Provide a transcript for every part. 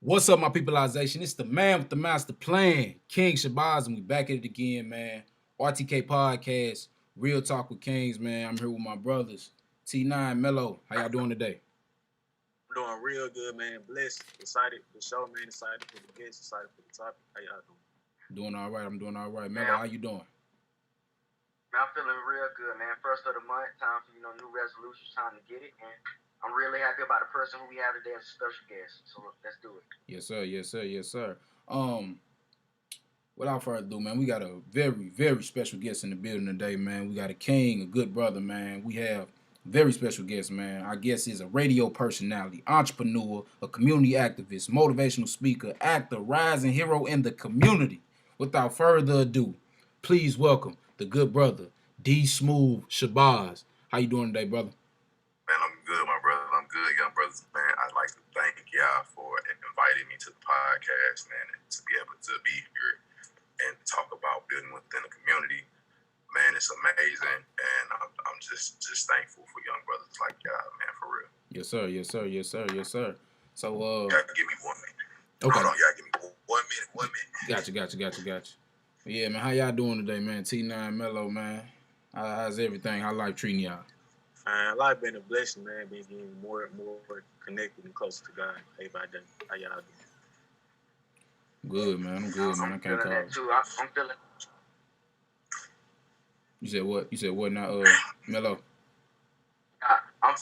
What's up, my peopleization? It's the man with the master plan, King Shabazz, and we back at it again, man. RTK Podcast, Real Talk with Kingz, man. I'm here with my brothers, T9, Mello. How y'all doing today? I'm doing real good, man. Blessed, excited for the show, man. Excited for the guests, excited for the topic. How y'all doing? Doing all right. I'm doing all right. Mello, how you doing? Man, I'm feeling real good, man. First of the month, time for, new resolutions, time to get it. And I'm really happy about the person who we have today as a special guest. So let's do it. Yes, sir. Yes, sir. Yes, sir. Without further ado, man, we got a very, very special guest in the building today, man. We got a king, a good brother, man. We have very special guest, man. Our guest is a radio personality, entrepreneur, a community activist, motivational speaker, actor, rising hero in the community. Without further ado, please welcome the good brother, Dsmoovee Shabazz. How you doing today, brother? Man, I'm good, my brother. I'm good, young brothers. Man, I'd like to thank y'all for inviting me to the podcast, man, and to be able to be here and talk about building within the community. Man, it's amazing, and I'm just thankful for young brothers like y'all, man, for real. Yes, sir. Yes, sir. Yes, sir. Yes, sir. So, y'all can give me 1 minute. Okay. Hold on, y'all give me 1 minute. Gotcha. Yeah, man, how y'all doing today, man? T9, Mello, man. How's everything? How life treating y'all? Life been a blessing, man. Been getting more and more connected and closer to God day by day. How y'all doing? Good, man. I'm good, man. I can't call it. Too. I'm feeling. You said what? You said what now, Mello? I'm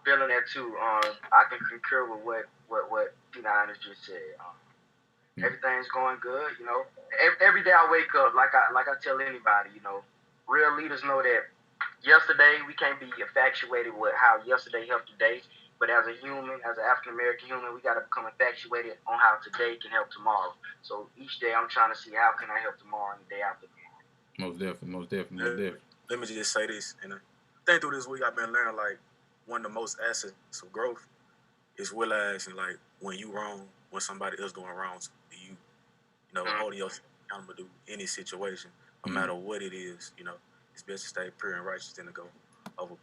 feeling that too. I can concur with what T9 has just said. Everything's going good. Every day I wake up, like I tell anybody, real leaders know that yesterday we can't be infatuated with how yesterday helped today. But as a human, as an African American human, we got to become infatuated on how today can help tomorrow. So each day I'm trying to see how can I help tomorrow and the day after tomorrow. Most definitely. Let me just say this, and I think through this week I've been learning like one of the most assets of growth is realizing like when you wrong, when somebody else doing wrong to you, holding yourself accountable to any situation, no matter what it is, it's best to stay pure and righteous than to go overboard.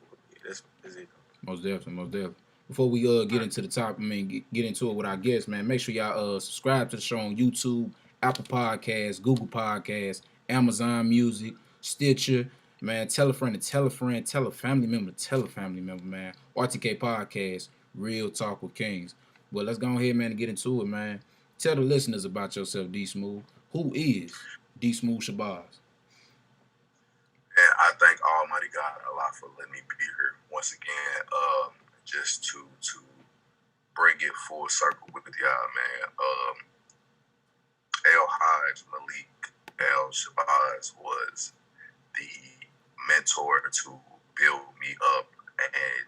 That's it. Most definitely. Before we get into the topic, get into it with our guests, man, make sure y'all subscribe to the show on YouTube, Apple Podcasts, Google Podcasts, Amazon Music, Stitcher, man. Tell a friend to tell a friend, tell a family member to tell a family member, man. RTK Podcast, Real Talk with Kingz. But let's go ahead, man, and get into it, man. Tell the listeners about yourself, Dsmoovee. Who is Dsmoovee Shabazz? And I thank Almighty God a lot for letting me be here once again. Just to bring it full circle with y'all, man. L. Hodge Malik L. Shabazz was the mentor to build me up, and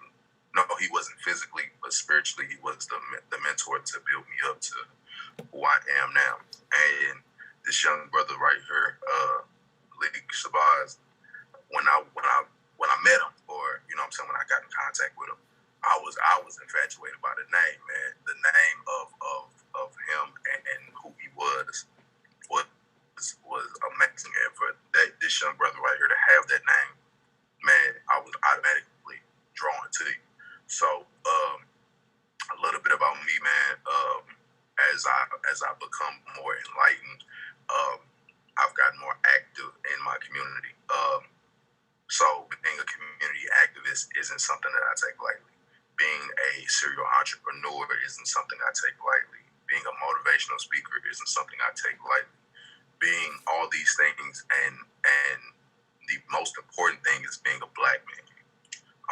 no, he wasn't physically, but spiritually, he was the mentor to build me up to who I am now. And this young brother right here, Malik Shabazz, when I met him, or when I got in contact with him, I was infatuated by the name, man. The name of him and who he was amazing. And for this young brother right here to have that name, man, I was automatically drawn to you. So a little bit about me, man. As I become more enlightened, I've gotten more active in my community. So being a community activist isn't something that I take lightly. Being a serial entrepreneur isn't something I take lightly. Being a motivational speaker isn't something I take lightly. Being all these things, and the most important thing is being a black man.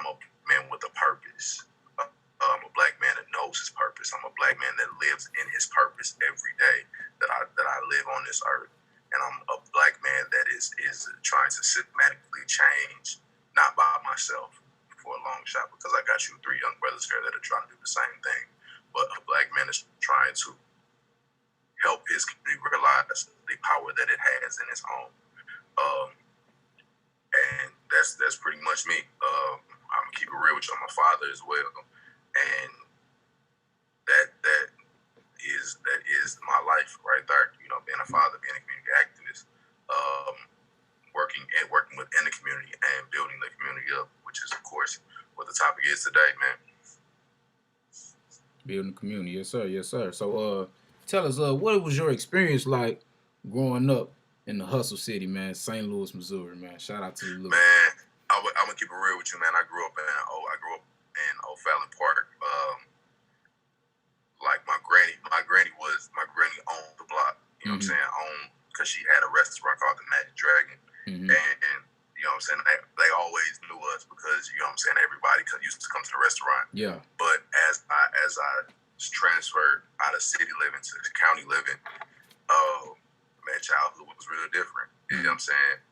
I'm a man with a purpose. I'm a black man that knows his purpose. I'm a black man that lives in his purpose every day that I live on this earth. And I'm a black man that is trying to systematically change, not by myself for a long shot, because I got you 3 young brothers here that are trying to do the same thing. But a black man is trying to help his community realize the power that it has in its own. And that's pretty much me. I'm gonna keep it real with you. I'm a father as well, and that is my life right there. Being a father, being a community activist, working within the community and building the community up, which is of course what the topic is today, man. Building the community, yes sir. So tell us, what was your experience like growing up in the hustle city, man, St. Louis, Missouri, man? Shout out to the Lou. Man, I'm gonna keep it real with you, man. I grew up in O'Fallon Park. Like my granny owned the block. You know what I'm saying? Because she had a restaurant called the Magic Dragon, and you know what I'm saying. They always knew us because you know what I'm saying. Everybody used to come to the restaurant. Yeah. But as I transferred out of city living to county living, man, childhood was real different. You know what I'm saying?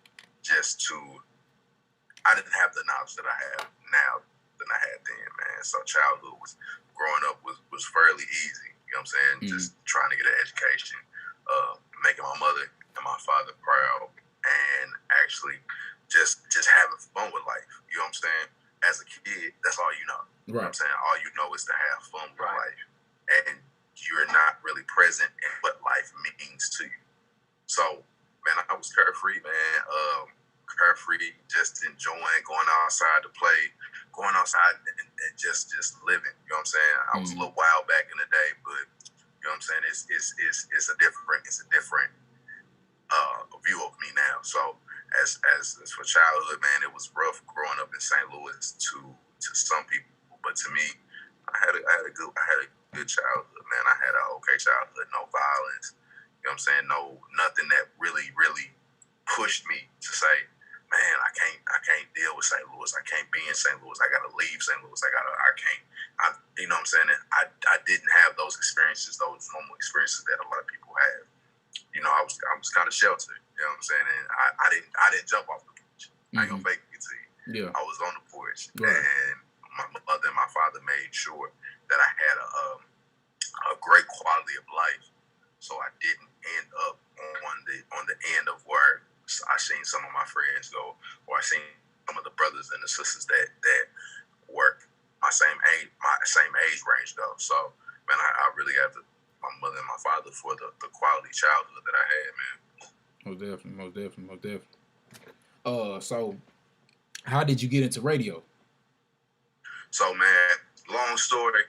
I didn't have the knowledge that I have now than I had then, man. So childhood growing up was fairly easy. You know what I'm saying? Just trying to get an education, making my mother and my father proud, and actually just having fun with life. You know what I'm saying? As a kid, that's all you know. Right. You know what I'm saying? All you know is to have fun with life. And you're not really present in what life means to you. So, man, I was carefree, man. Carefree, just enjoying going outside to play, going outside and just living. You know what I'm saying? I was a little wild back in the day, but you know what I'm saying? It's a different view of me now. So as for childhood, man, it was rough growing up in St. Louis to some people, but to me, I had a good childhood, man. I had an okay childhood, no violence. You know what I'm saying? Nothing that really pushed me to say, man, I can't deal with St. Louis. I can't be in St. Louis. I gotta leave St. Louis. You know what I'm saying? I didn't have those experiences, those normal experiences that a lot of people have. You know, I was kind of sheltered. You know what I'm saying? And I didn't jump off the porch. I ain't gonna fake it to you. Yeah. I was on the porch, and my mother and my father made sure that I had a great quality of life, so I didn't end up on the end of where I seen some of my friends go, or I seen some of the brothers and the sisters that work my same age range go. So, man, I really have my mother and my father for the quality childhood that I had, man. Most definitely. So how did you get into radio? So, man, long story.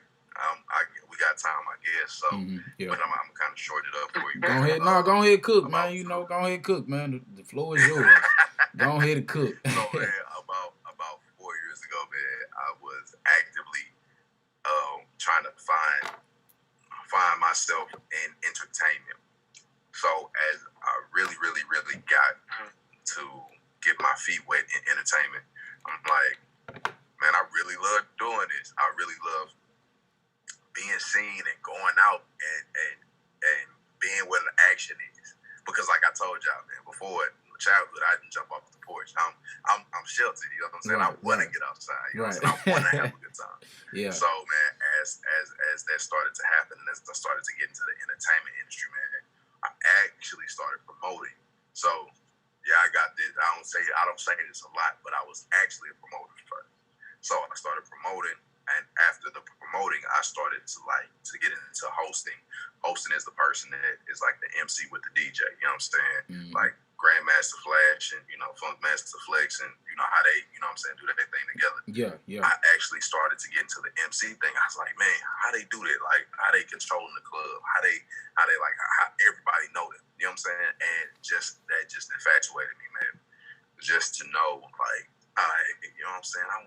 We got time, I guess. So, but I'm kind of short it up for you. Go ahead, cook, man. You know, go ahead, cook, man. The floor is yours. Go ahead and cook. So, man, about 4 years ago, man, I was actively trying to find myself in entertainment. So, as I really got to get my feet wet in entertainment, I'm like, man, I really love doing this. I really love being seen and going out and being where the action is. Because like I told y'all, man, before childhood, I didn't jump off the porch. I'm sheltered, you know what I'm saying? I want to get outside, you know what I'm saying? I want to have a good time. Yeah. So, man, as that started to happen, and as I started to get into the entertainment industry, man, I actually started promoting. So, yeah, I got this. I don't say this a lot, but I was actually a promoter first. So I started promoting, and after the promoting, I started to get into hosting. Hosting is the person that is like the MC with the DJ. You know what I'm saying? Like Grandmaster Flash and Funkmaster Flex, and you know how they, you know what I'm saying, do that thing together. Yeah. I actually started to get into the MC thing. I was like, man, how they do that? Like how they controlling the club? How everybody know them? You know what I'm saying? And that just infatuated me, man. Just to know, like, you know what I'm saying? I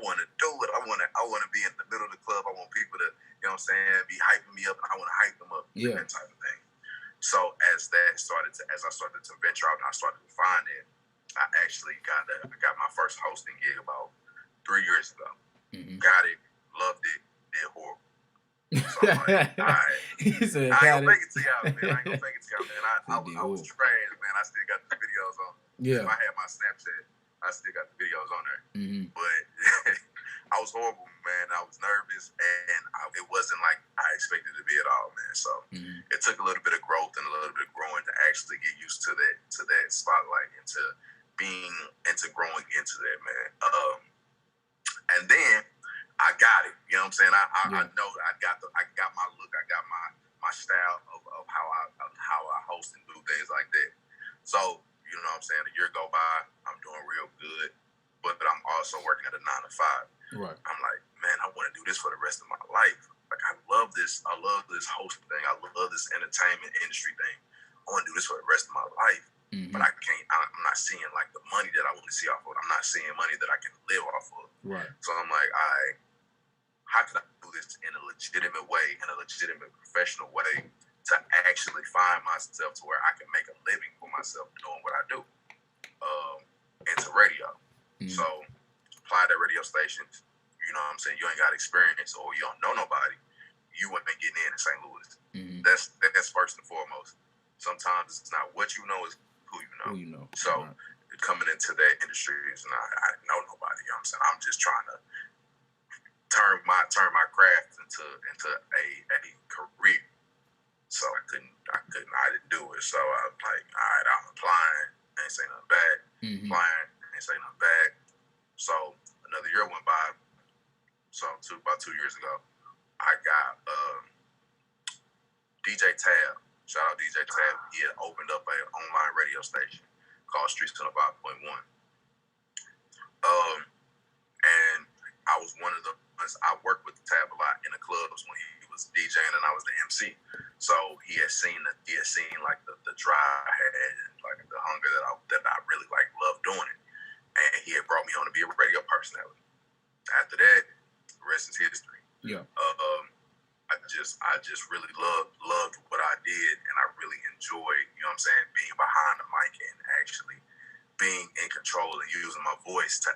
wanna do it. I wanna be in the middle of the club. I want people to, you know what I'm saying, be hyping me up, and I wanna hype them up. Yeah. That type of thing. So as I started to venture out and I started to find it, I actually got my first hosting gig about 3 years ago. Got it, loved it, did horrible. So I'm like, all right. I ain't gonna fake it to y'all, man. I was trash, man. I still got the videos on. Yeah. If I had my Snapchat, I still got the videos on there. But I was horrible, man. I was nervous, and it wasn't like I expected it to be at all, man. So it took a little bit of growth and a little bit of growing to actually get used to that spotlight and to growing into that, man. And then I got it. You know what I'm saying? I know I got my look. I got my style of how I host and do things like that. So, you know what I'm saying? A year go by, I'm doing real good, but I'm also working at a 9 to 5. Right. I'm like, man, I want to do this for the rest of my life. Like, I love this hosting thing. I love this entertainment industry thing. I want to do this for the rest of my life. But I can't. I'm not seeing like the money that I want to see off of it. I'm not seeing money that I can live off of. Right. So I'm like, how can I do this in a legitimate way, in a legitimate professional way, to actually find myself to where I can make a living for myself doing what I do, into radio. So apply to radio stations. You know what I'm saying? You ain't got experience or you don't know nobody. You wouldn't be getting in St. Louis. That's first and foremost. Sometimes it's not what you know, it's who you know. So coming into that industry is not, I know nobody. You know what I'm saying? I'm just trying to turn my craft into a career. So I didn't do it. So I was like, all right, I'm applying. Ain't say nothing bad. Applying, ain't say nothing bad. So another year went by. So about 2 years ago, I got DJ Tab. Shout out DJ Tab. He had opened up an online radio station called Streets 105.1. And I was one of the ones, I worked with Tab a lot in the clubs when he was DJing and I was the MC. So he had seen like the drive I had and like the hunger that I really like loved doing it. And he had brought me on to be a radio personality. After that, the rest is history. Yeah. I just really loved what I did, and I really enjoyed, you know what I'm saying, being behind the mic and actually being in control and using my voice to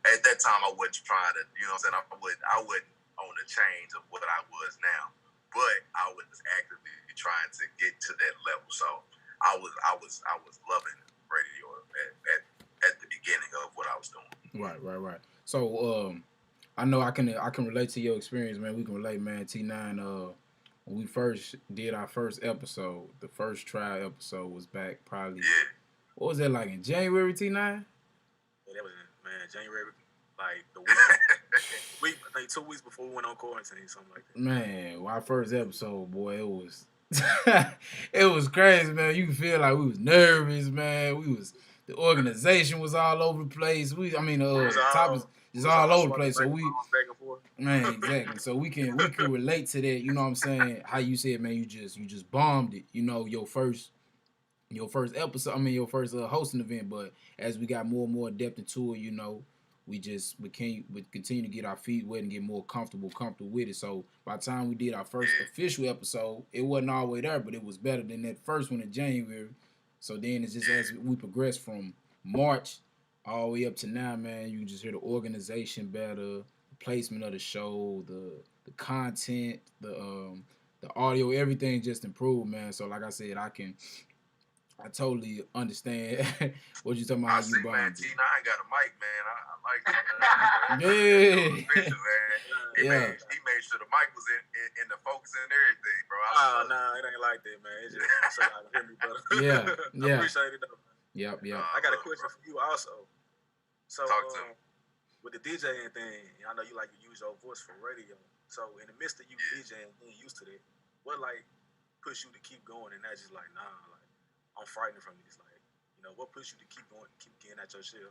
at that time I wasn't trying to, you know what I'm saying, I wasn't on the change of what I was now, but I was actively trying to get to that level. So I was loving radio at the beginning of what I was doing. Right. So I know I can relate to your experience, man. We can relate, man. T9, when we first did our first episode, the first trial episode was back probably, what was that, like in January, T9? Yeah, that was, man, January, like the week, I think 2 weeks before we went on quarantine, something like that. Man, our first episode, boy, it was it was crazy, man. You can feel like we was nervous, man. The organization was all over the place. Topics is all over the place. So man, exactly. So we can relate to that. You know what I'm saying? How you said, man, you just bombed it. You know, your first episode. I mean, your first hosting event. But as we got more and more depth into it, you know, we continue to get our feet wet and get more comfortable with it. So by the time we did our first official episode, it wasn't all the way there, but it was better than that first one in January. So then it's just as we progress from March all the way up to now, man, you can just hear the organization better, the placement of the show, the content, the audio, everything just improved, man. So like I said, I totally understand what you're talking about. I see, man, T9 got a mic, man. I like that. Yeah. He made sure the mic was in the focus and everything, bro. Nah, it ain't like that, man. It's just so y'all can hear me better. Yeah. I appreciate it, though. Yep. I got a question for you also. So, talk to me. With the DJing thing, I know you like to use your voice for radio. So, in the midst of you DJing, being used to that, what like pushed you to keep going and not just like, nah, like I'm frightened from this? Like, you know, what pushed you to keep going, keep getting at your shell?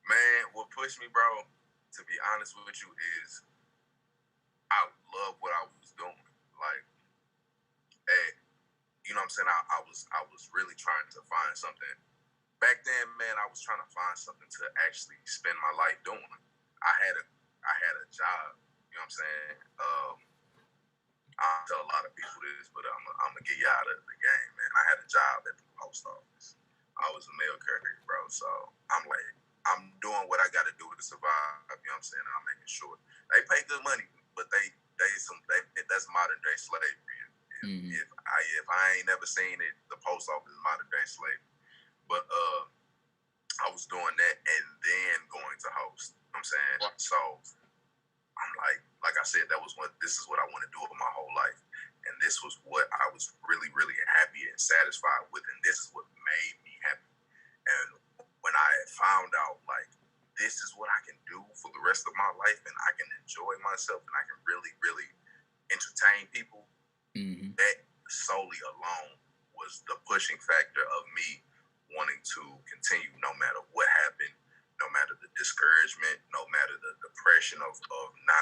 Man, what pushed me, bro, to be honest with you, is I love what I was doing. Like, you know what I'm saying? I was really trying to find something. Back then, man, I was trying to find something to actually spend my life doing. I had a job, you know what I'm saying? I don't tell a lot of people this, but I'm gonna get you out of the game, man. I had a job at the post office. I was a mail carrier, bro. So I'm like, I'm doing what I got to do to survive. You know what I'm saying? I'm making sure they pay good money, but that's modern day slavery. If I ain't never seen it, the post office is modern day slavery. But I was doing that and then going to host. You know what I'm saying? So I'm like I said, this is what I want to do with my whole life. And this was what I was really, really happy and satisfied with. And this is what made me happy. And when I had found out, like, this is what I can do for the rest of my life and I can enjoy myself and I can really, really entertain people, that solely alone was the pushing factor of me wanting to continue no matter what happened, no matter the discouragement, no matter the depression of not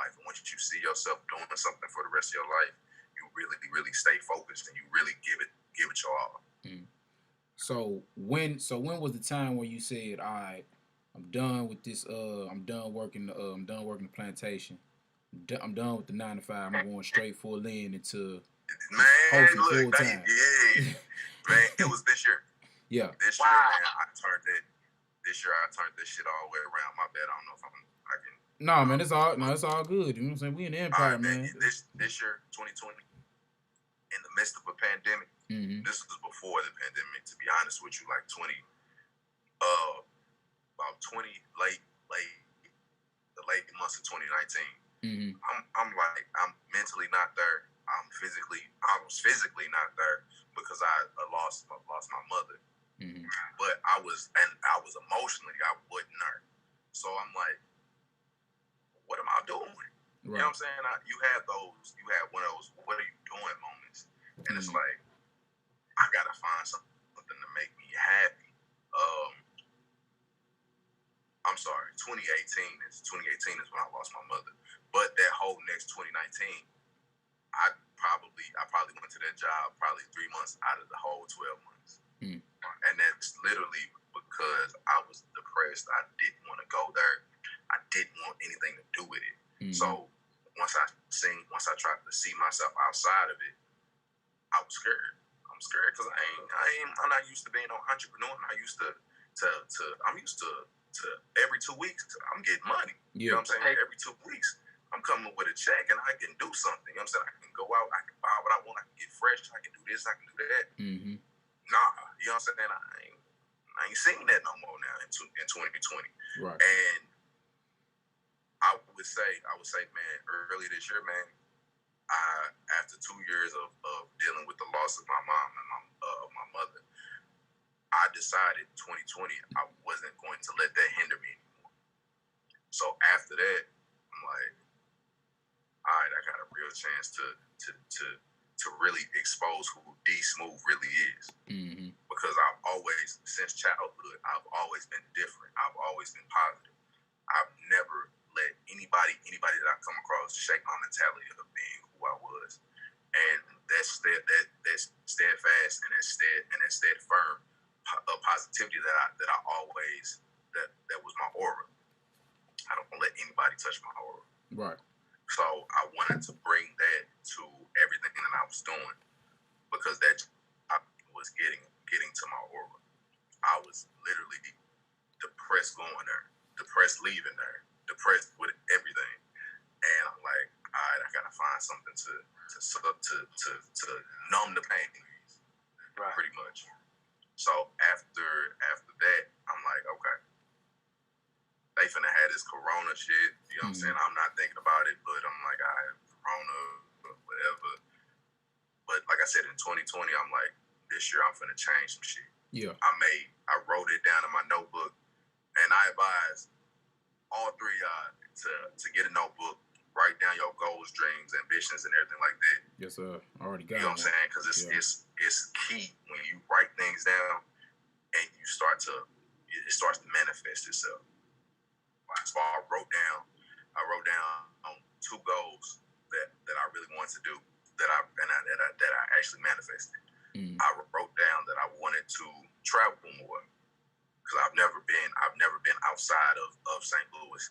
life. And once you see yourself doing something for the rest of your life, you really, really stay focused and you really give it your all. So when was the time when you said, all right, I'm done with this, I'm done working the plantation. I'm done with the 9 to 5. I'm going straight full in into hopefully full time. Yeah. Man, it was this year. Yeah. This year, man, I turned this shit all the way around. My bad. I don't know if I can. No, man, it's all good. You know what I'm saying? We in the empire, right, man. This year, 2020, in the midst of a pandemic. This was before the pandemic, to be honest with you, like about 20 the late months of 2019. I'm mentally not there. I was physically not there because I lost my mother. But I was emotionally, I wasn't there. So I'm like, what am I doing? Right. You know what I'm saying? You have one of those, what are you doing moments? And it's like, I gotta find something to make me happy. I'm sorry, 2018 is when I lost my mother. But that whole next 2019, I probably went to that job probably 3 months out of the whole 12 months. And that's literally because I was depressed. I didn't want to go there. I didn't want anything to do with it. So once I tried to see myself outside of it, I was scared. I'm scared because I'm not used to being an entrepreneur. I'm used to every 2 weeks I'm getting money. You know what I'm saying? Every 2 weeks I'm coming with a check and I can do something. You know what I'm saying? I can go out, I can buy what I want, I can get fresh, I can do this, I can do that. Nah, you know what I'm saying? I ain't seen that no more now in 2020. Right. And I would say, man, early this year, man, after 2 years of dealing with the loss of my mom and my mother, I decided 2020 I wasn't going to let that hinder me anymore. So after that, I'm like, all right, I got a real chance to really expose who Dsmoovee really is. Because I've always, since childhood, I've always been different. I've always been positive. I've never let anybody that I come across shake my mentality of being who I was. And that's steadfast and that stead firm positivity that I always that was my aura. I don't let anybody touch my aura. Right. So I wanted to bring that to everything that I was doing because that was getting to my aura. I was literally depressed going there, depressed leaving there, depressed with everything, and I'm like, all right, I gotta find something to numb the pain, right. Pretty much. So after that, I'm like, okay, they finna have this corona shit. You know what I'm saying? I'm not thinking about it, but I'm like, all right, corona, whatever. But like I said, in 2020, I'm like, this year I'm finna change some shit. Yeah. I wrote it down in my notebook, and I advise all three of y'all to get a notebook, write down your goals, dreams, ambitions, and everything like that. Yes, sir. Already got it. You know what I'm saying? Because it's key when you write things down and it starts to manifest itself. So I wrote down 2 goals that I really wanted to do that I actually manifested. I wrote down that I wanted to travel more because I've never been outside of St. Louis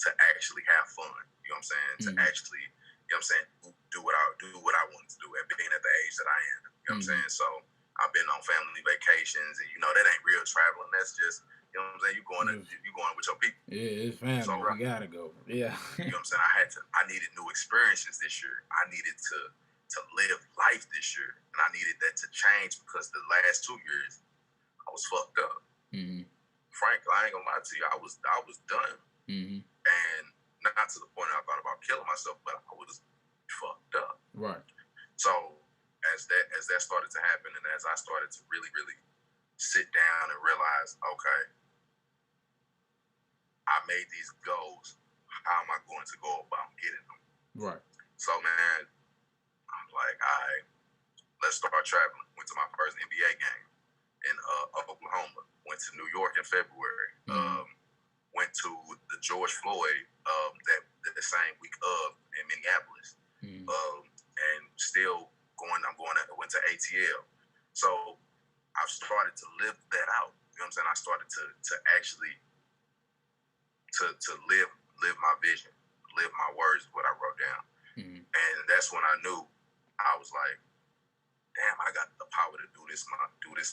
to actually have fun. You know what I'm saying? To actually, you know what I'm saying, do what I wanted to do at being at the age that I am. You know what I'm saying? So I've been on family vacations, and you know that ain't real traveling. That's just, you know what I'm saying, you going with your people. Yeah, it's family. So, you gotta go. Yeah. You know what I'm saying? I needed new experiences this year. I needed to live life this year, and I needed that to change because the last 2 years I was fucked up. Frank, I ain't gonna lie to you, I was done. And not to the point I thought about killing myself, but I was fucked up. Right. So as that started to happen, and as I started to really, really sit down and realize, okay, I made these goals. How am I going to go about getting them? Right. So man, I'm like, all right, let's start traveling. Went to my first NBA game in Oklahoma. Went to New York in February. Went to the George Floyd the same week of in Minneapolis. And still I went to ATL. So I've started to live that out. You know what I'm saying? I started to actually to live my vision, live my words, what I wrote down. And that's when I knew I was like, damn, I got the power to do this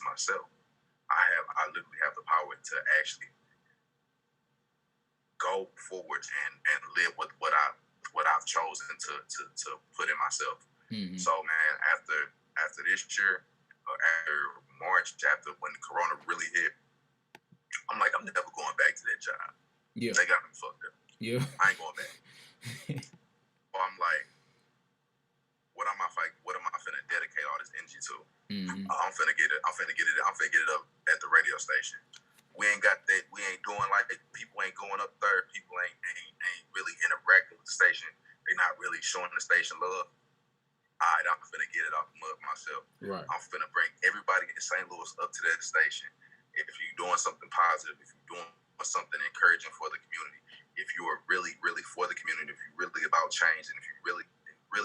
myself. I literally have the power to actually go forward and live with what I've chosen to put in myself. So man, after this year, after March, after when Corona really hit, I'm like, I'm never going back to that job. Yeah, they got me fucked up. Yeah, I ain't going back. So I'm like, what am I finna dedicate all this energy to? I'm finna get it up at the radio station. We ain't got that. We ain't doing like that. People ain't going up there. People ain't really interacting with the station. They not really showing the station love. All right, I'm finna get it off the mud myself. Right. I'm finna bring everybody in St. Louis up to that station. If you're doing something positive, if you're doing something encouraging for the community, if you are really, really for the community, if you're really about change, and if you really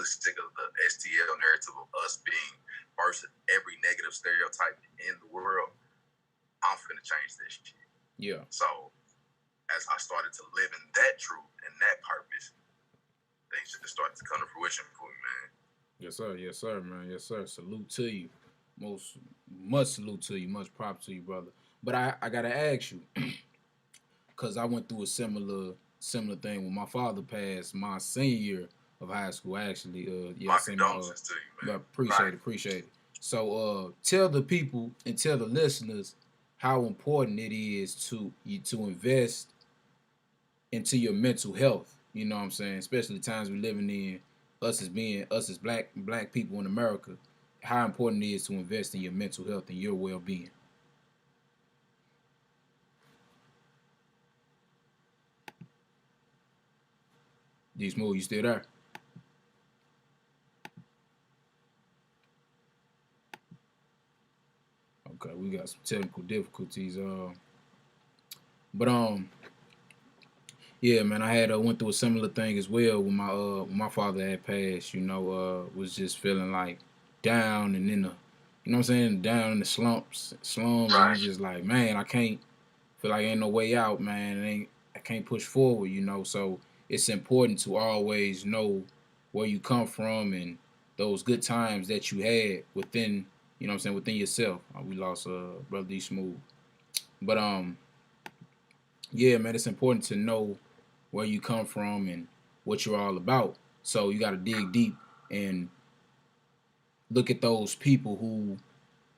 sick of the STL narrative of us being versus every negative stereotype in the world, I'm finna change this shit. Yeah. So as I started to live in that truth and that purpose, things just started to come to fruition for me, man. Yes, sir. Yes, sir, man. Yes, sir. Salute to you. Much salute to you. Much props to you, brother. But I gotta ask you, because I went through a similar thing when my father passed my senior year of high school. Actually, my condolences to you, man. Appreciate it. So, tell the people and tell the listeners how important it is to invest into your mental health. You know what I'm saying? Especially the times we're living in, us as black people in America. How important it is to invest in your mental health and your well-being. Dsmoovee, you still there? Okay, we got some technical difficulties. Yeah, man, I went through a similar thing as well when my father had passed. You know, was just feeling like down and in the, you know what I'm saying, down in the slums, Right. and you just like, man, I can't, feel like ain't no way out, man. I can't push forward, you know. So it's important to always know where you come from and those good times that you had within, you know what I'm saying, within yourself. We lost brother Dsmoovee. But yeah, man, it's important to know where you come from and what you're all about. So you got to dig deep and look at those people who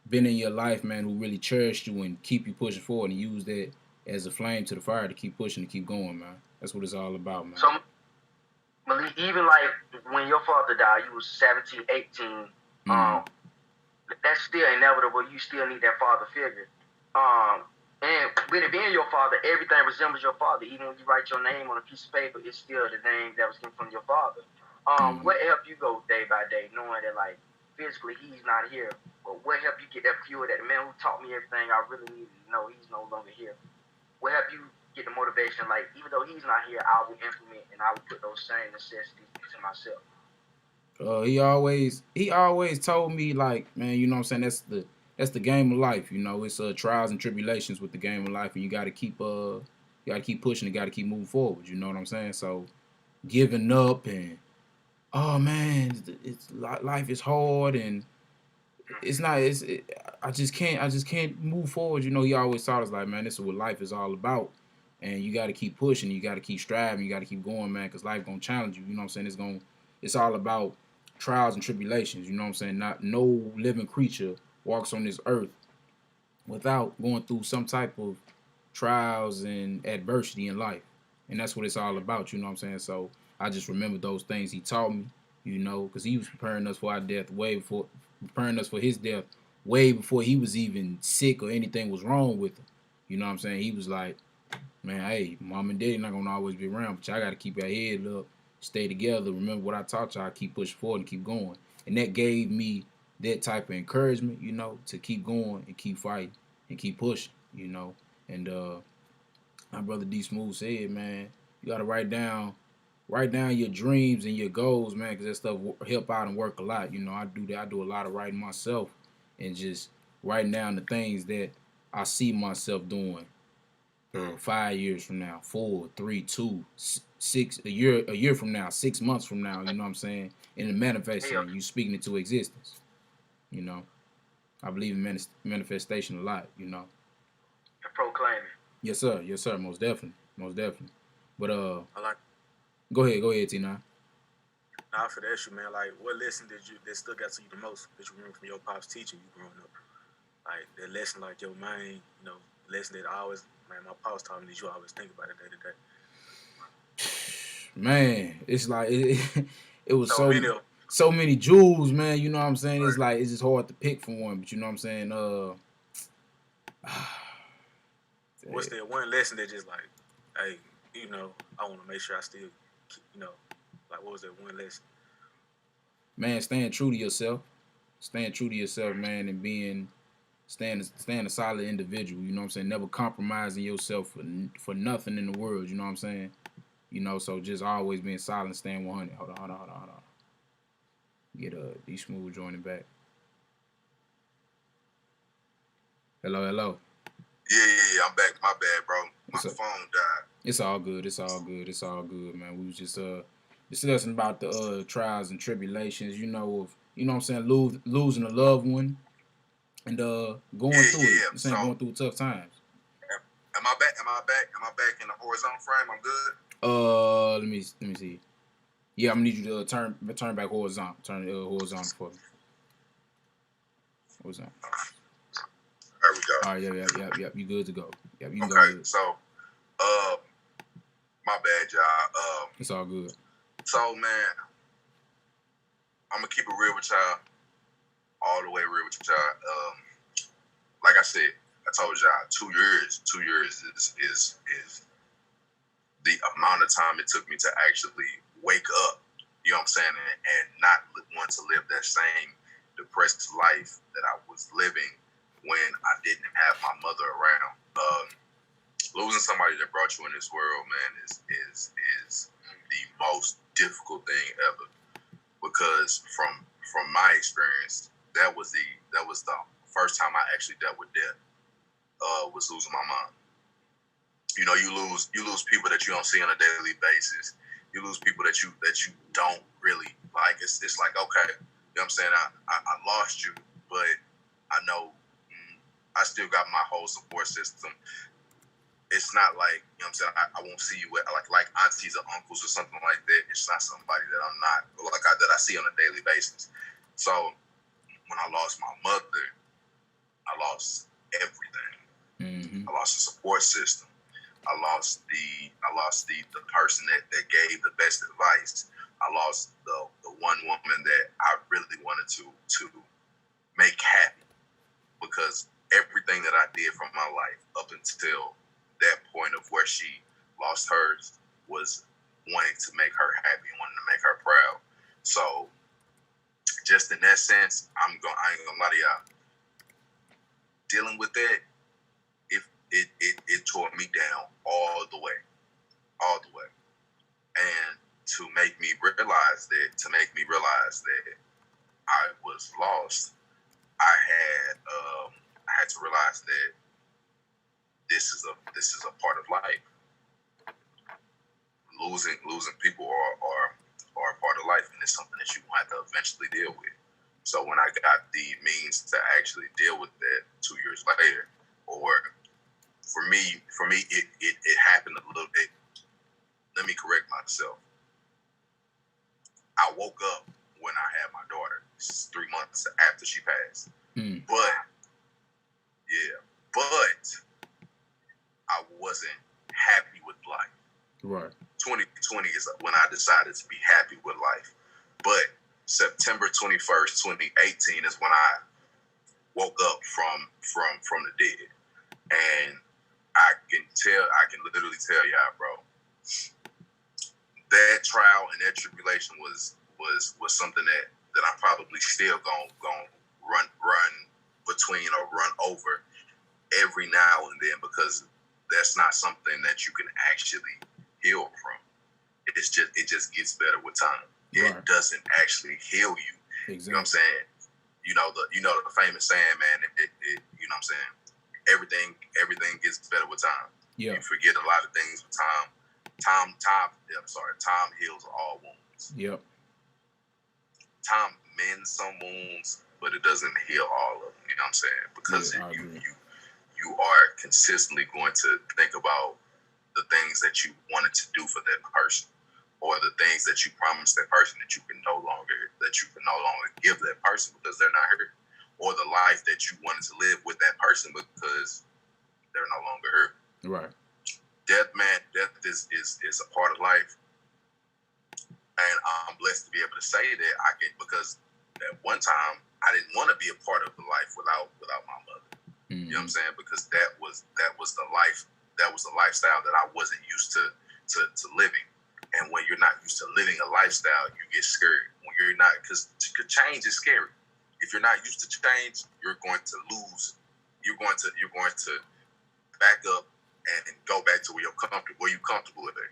been in your life, man, who really cherished you and keep you pushing forward, and use that as a flame to the fire to keep pushing, to keep going, man. That's what it's all about, man. So, Malik, even like when your father died, you was 17, 18. That's still inevitable. You still need that father figure. And with it being your father, everything resembles your father. Even when you write your name on a piece of paper, it's still the name that was given from your father. What helped you go day by day, knowing that like physically he's not here? But what helped you get that fuel that the man who taught me everything I really needed to know, he's no longer here? What helped you get the motivation, like, even though he's not here, I will implement and I will put those same necessities into myself? He always told me, like, man, you know what I'm saying, that's the game of life, you know. It's trials and tribulations with the game of life, and you got to keep pushing, you got to keep moving forward, you know what I'm saying? So giving up and, oh man, life is hard and I just can't move forward, you know. He always taught us, like, man, this is what life is all about, and you got to keep pushing, you got to keep striving, you got to keep going, man, because life gonna challenge you, you know what I'm saying? It's all about trials and tribulations, you know what I'm saying? No living creature walks on this earth without going through some type of trials and adversity in life, and that's what it's all about, you know what I'm saying? So I just remember those things he taught me, you know, because he was preparing us for our death preparing us for his death way before he was even sick or anything was wrong with him. You know what I'm saying? He was like, man, hey, mom and daddy not gonna always be around, but y'all gotta keep your head up, stay together, remember what I taught y'all, keep pushing forward and keep going. And that gave me that type of encouragement, you know, to keep going and keep fighting and keep pushing, you know. And my brother Dsmoovee said, man, you gotta write down write down your dreams and your goals, man, because that stuff help out and work a lot. You know, I do that. I do a lot of writing myself, and just writing down the things that I see myself doing 5 years from now, 4, 3, 2, 6, a year from now, 6 months from now. You know what I'm saying? And the manifesting, you speaking it to existence. You know, I believe in manifestation a lot. You know. And proclaiming. Yes, sir. Yes, sir. Most definitely. Most definitely. But I like. Go ahead, T9. Now for the issue, man, like what lesson that stuck out to you the most that you remember from your pops teaching you growing up? Like that lesson, like your main, you know, lesson that I always, man, my pops taught me that you always think about it day to day. Man, it's like it was so many jewels, man. You know what I'm saying? It's like it's just hard to pick from one, but you know what I'm saying? What's that one lesson that just like, hey, you know, I want to make sure I still, you know, like what was that one lesson? Man, staying true to yourself, man, and staying a solid individual. You know what I'm saying? Never compromising yourself for nothing in the world. You know what I'm saying? You know, so just always being solid, staying 100. Hold on. Get Dsmoovee joining back. Hello. Yeah, I'm back. My bad, bro. My phone died. It's all good, man. We was just discussing about the trials and tribulations, you know, of what I'm saying, losing a loved one and going through it. So, going through tough times. Am I back? Am I back in the horizontal frame? I'm good. Let me see. Yeah, I'm gonna need you to turn back horizontal. Turn horizontal for me. Horizontal. There we go. All right, yeah. You good to go. Yeah, you can go Okay, ahead. so, my bad, y'all. It's all good. So, man, I'm gonna keep it real with y'all, all the way real with y'all. Like I said, I told y'all 2 years. 2 years is the amount of time it took me to actually wake up. You know what I'm saying, and not want to live that same depressed life that I was living when I didn't have my mother around. Losing somebody that brought you in this world, man, is the most difficult thing ever. Because from my experience, that was the first time I actually dealt with death. Was losing my mom. You know, you lose people that you don't see on a daily basis. You lose people that you don't really like. It's like, okay, you know what I'm saying? I lost you, but I know I still got my whole support system. It's not like, you know what I'm saying, I won't see you with like aunties or uncles or something like that. It's not somebody that I'm not, that I see on a daily basis. So when I lost my mother, I lost everything. Mm-hmm. I lost the support system. I lost the person that gave the best advice. I lost the one woman that I really wanted to make happy, because everything that I did from my life up until that point of where she lost hers was wanting to make her happy, wanting to make her proud. So just in that sense, I ain't gonna lie to y'all. Dealing with that, it tore me down all the way. And to make me realize that I was lost, I had to realize that this is a part of life. Losing people are a part of life, and it's something that you have to eventually deal with. So when I got the means to actually deal with that 2 years later, or for me, it happened a little bit. Let me correct myself. I woke up when I had my daughter 3 months after she passed. But I wasn't happy with life. Right. 2020 is when I decided to be happy with life. But September 21st, 2018 is when I woke up from the dead. And I can literally tell y'all, bro, that trial and that tribulation was something that I'm probably still gonna run between or run over every now and then, because that's not something that you can actually heal from. it just gets better with time. Right. It doesn't actually heal you. Exactly. You know what I'm saying? You know the famous saying, man. You know what I'm saying? Everything gets better with time. Yeah. You forget a lot of things with time. Time heals all wounds. Yep. Time mends some wounds, but it doesn't heal all of them. You know what I'm saying? Because you are consistently going to think about the things that you wanted to do for that person, or the things that you promised that person that you can no longer give that person because they're not here, or the life that you wanted to live with that person because they're no longer here. Right. Death is a part of life, and I'm blessed to be able to say that I can, because at one time I didn't want to be a part of the life without my mother. Mm-hmm. You know what I'm saying? Because that was the life, that was the lifestyle that I wasn't used to living. And when you're not used to living a lifestyle, you get scared. When you're not, because change is scary. If you're not used to change, you're going to lose. You're going to back up and go back to where you're comfortable with it.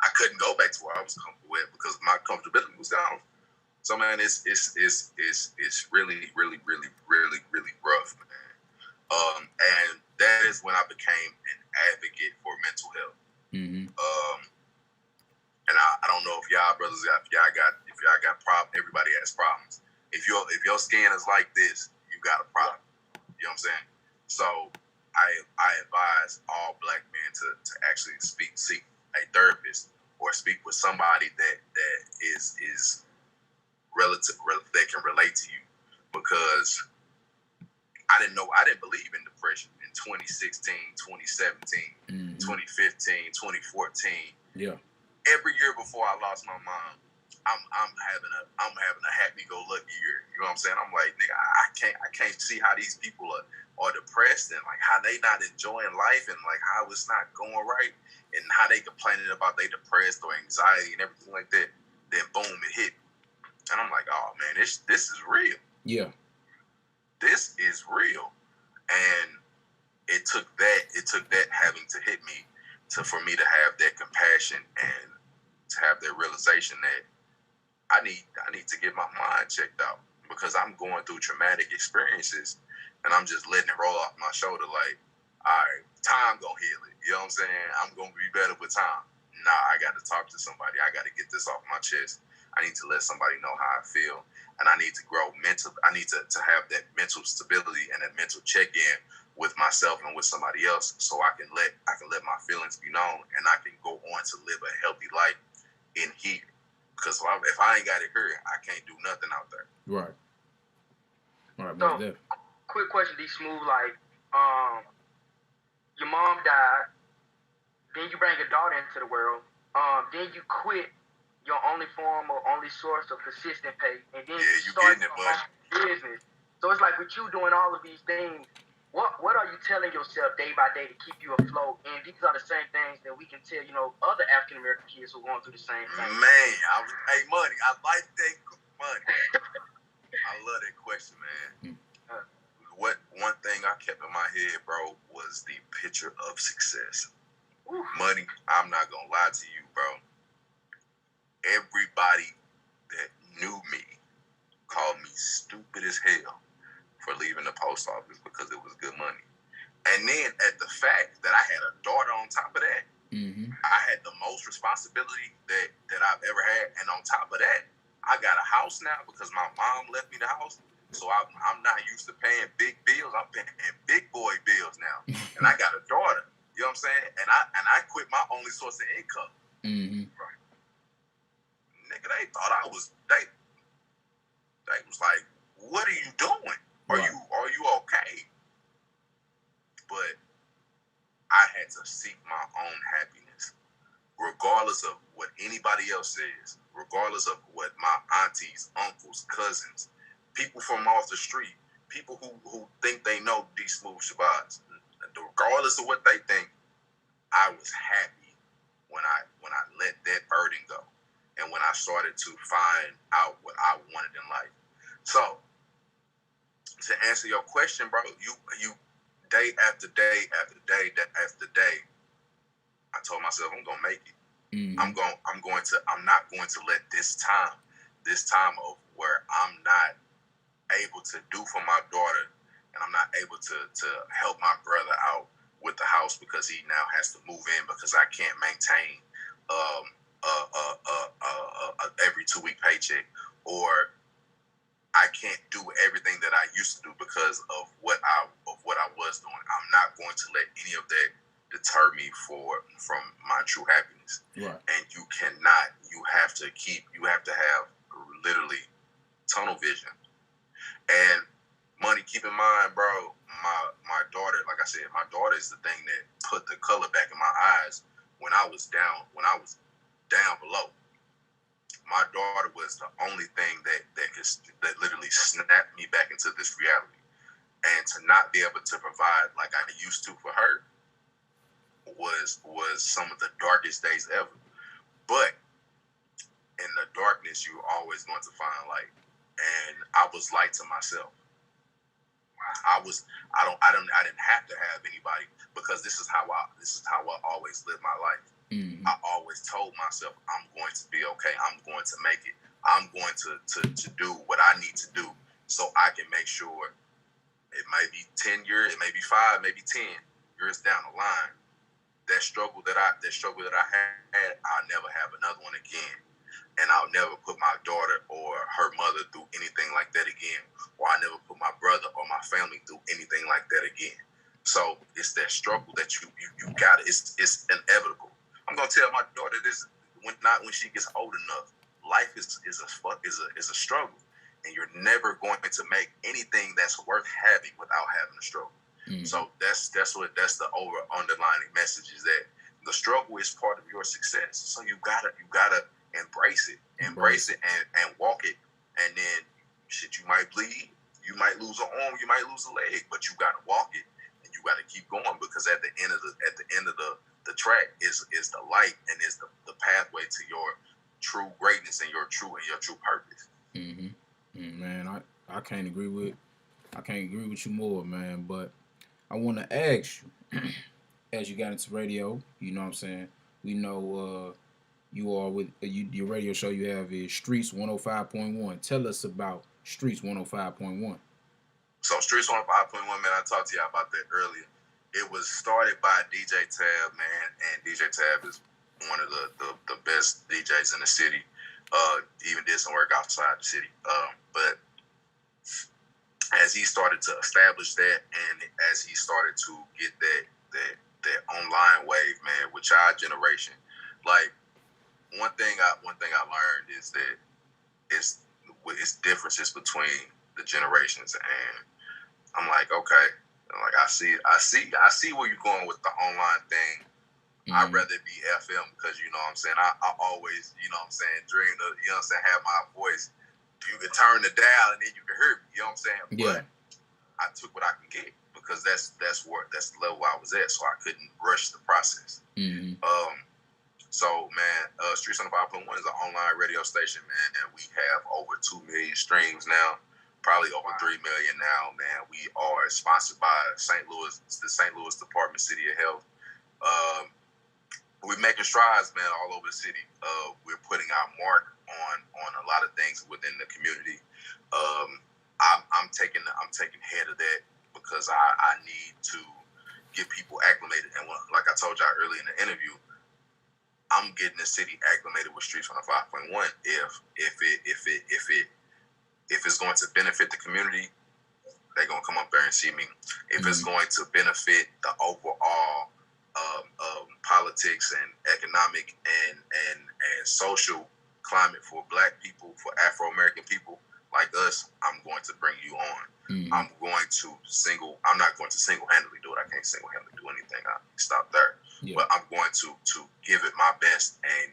I couldn't go back to where I was comfortable with because my comfortability was gone. So man, it's really, really, really, really, really rough, man. And that is when I became an advocate for mental health. Mm-hmm. And I don't know if y'all brothers got problems. Everybody has problems. If your skin is like this, you got a problem. You know what I'm saying? So I advise all black men to actually seek a therapist or speak with somebody that is relative that can relate to you, because I didn't believe in depression in 2016, 2017, 2015, 2014. Yeah. Every year before I lost my mom, I'm having a happy-go-lucky year. You know what I'm saying? I'm like, nigga, I can't see how these people are depressed, and like how they not enjoying life, and like how it's not going right, and how they complaining about they depressed or anxiety and everything like that. Then boom, it hit me. And I'm like, oh man, this is real. Yeah. This is real. And it took that having to hit me for me to have that compassion and to have that realization that I need to get my mind checked out, because I'm going through traumatic experiences and I'm just letting it roll off my shoulder like, all right, time gonna heal it. You know what I'm saying? I'm gonna be better with time. Nah, I got to talk to somebody. I got to get this off my chest. I need to let somebody know how I feel, and I need to grow mental. I need to have that mental stability and that mental check-in with myself and with somebody else, so I can let my feelings be known, and I can go on to live a healthy life in here. Because if I ain't got it here, I can't do nothing out there. Right. All right. So, quick question, Dsmoovee. Like, your mom died, then you bring your daughter into the world, then you quit your only form or only source of consistent pay, and then you start your own business. So it's like with you doing all of these things, what are you telling yourself day by day to keep you afloat? And these are the same things that we can tell, other African American kids who are going through the same thing. Man, Money, I like that. Money. I love that question, man. One thing I kept in my head, bro, was the picture of success. Ooh. Money, I'm not gonna lie to you, bro. Everybody that knew me called me stupid as hell for leaving the post office because it was good money. And then at the fact that I had a daughter on top of that, I had the most responsibility that I've ever had. And on top of that, I got a house now because my mom left me the house. So I'm not used to paying big bills. I'm paying big boy bills now. And I got a daughter. You know what I'm saying? And I quit my only source of income. Mm-hmm. Right. Nigga, they thought I was, they was like, what are you doing? Are you okay? But I had to seek my own happiness, regardless of what anybody else says, regardless of what my aunties, uncles, cousins, people from off the street, people who think they know Dsmoovee Shabazz, regardless of what they think, I was happy when I let that burden go, and when I started to find out what I wanted in life. So, to answer your question, bro, you day after day after day after day, I told myself I'm gonna make it. I'm not going to let this time of where I'm not able to do for my daughter, and I'm not able to help my brother out with the house because he now has to move in because I can't maintain every 2-week paycheck, or I can't do everything that I used to do because of what I was doing. I'm not going to let any of that deter me from my true happiness. Right. And you cannot. You have to have literally tunnel vision. And money, keep in mind, bro, my daughter, like I said, my daughter is the thing that put the color back in my eyes when I was down below. My daughter was the only thing that literally snapped me back into this reality. And to not be able to provide like I used to for her was some of the darkest days ever. But in the darkness, you're always going to find light. And I was light to myself. I didn't have to have anybody because this is how I always lived my life. Mm-hmm. I always told myself I'm going to be okay. I'm going to make it. I'm going to do what I need to do so I can make sure it may be 10 years, it may be 5, maybe 10 years down the line. That struggle that I had, I'll never have another one again. And I'll never put my daughter or her mother through anything like that again. Or I'll never put my brother or my family through anything like that again. So it's that struggle that you got. It's inevitable. I'm gonna tell my daughter this when she gets old enough. Life is a struggle, and you're never going to make anything that's worth having without having a struggle. Mm-hmm. So that's the underlining message is that the struggle is part of your success. So you gotta embrace it and walk it. And then shit, you might bleed, you might lose an arm, you might lose a leg, but you gotta walk it and you gotta keep going because at the end of the track is the light and is the pathway to your true greatness and your true purpose. Mm-hmm. Man, I can't agree with you more, man. But I want to ask you, as you got into radio, you know what I'm saying? We know you are with your radio show you have is Streets 105.1. Tell us about Streets 105.1. So Streets 105.1, man, I talked to you about that earlier. It was started by DJ Tab, man, and DJ Tab is one of the best DJs in the city. Even did some work outside the city. But as he started to establish that, and as he started to get that online wave, man, with our generation, like one thing I learned is that it's differences between the generations, and I'm like, okay, like I see where you're going with the online thing. Mm-hmm. I'd rather be FM because you know what I'm saying. I always, you know what I'm saying, dreamed of, you know what I'm saying, have my voice. You can turn the dial and then you can hear me, you know what I'm saying? Yeah. But I took what I can get because that's the level I was at, so I couldn't rush the process. Mm-hmm. So man, Streets 105.1 is an online radio station, man, and we have over 2 million streams now, probably over 3 million now, man. We are sponsored by the St. Louis Department City of Health. We're making strides, man, all over the city. We're putting our mark on a lot of things within the community. I'm taking head of that because I need to get people acclimated. And like I told y'all earlier in the interview, I'm getting the city acclimated with Streets 105.1. If it's going to benefit the community, they're gonna come up there and see me. If it's going to benefit the overall politics and economic and social climate for Black people, for Afro-American people like us, I'm going to bring you on. Mm-hmm. I'm not going to single-handedly do it. I can't single-handedly do anything. I stop there. Yeah. But I'm going to give it my best and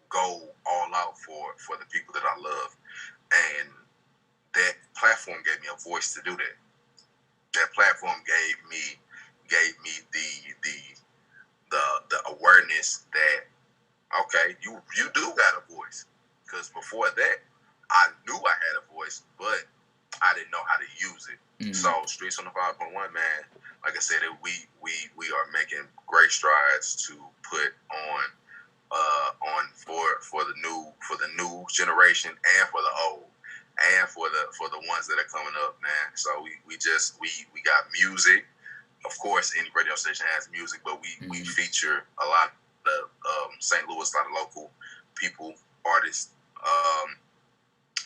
go all out for the people that I love. And that platform gave me a voice to do that. That platform gave me the awareness that, okay, you do got a voice. Because before that, I knew I had a voice, but I didn't know how to use it. Mm-hmm. So Streets 105.1, man, like I said, we are making great strides to put on on for the new generation and for the old and for the ones that are coming up, man. So we got music. Of course, any radio station has music, but we feature a lot of St. Louis, a lot of local people, artists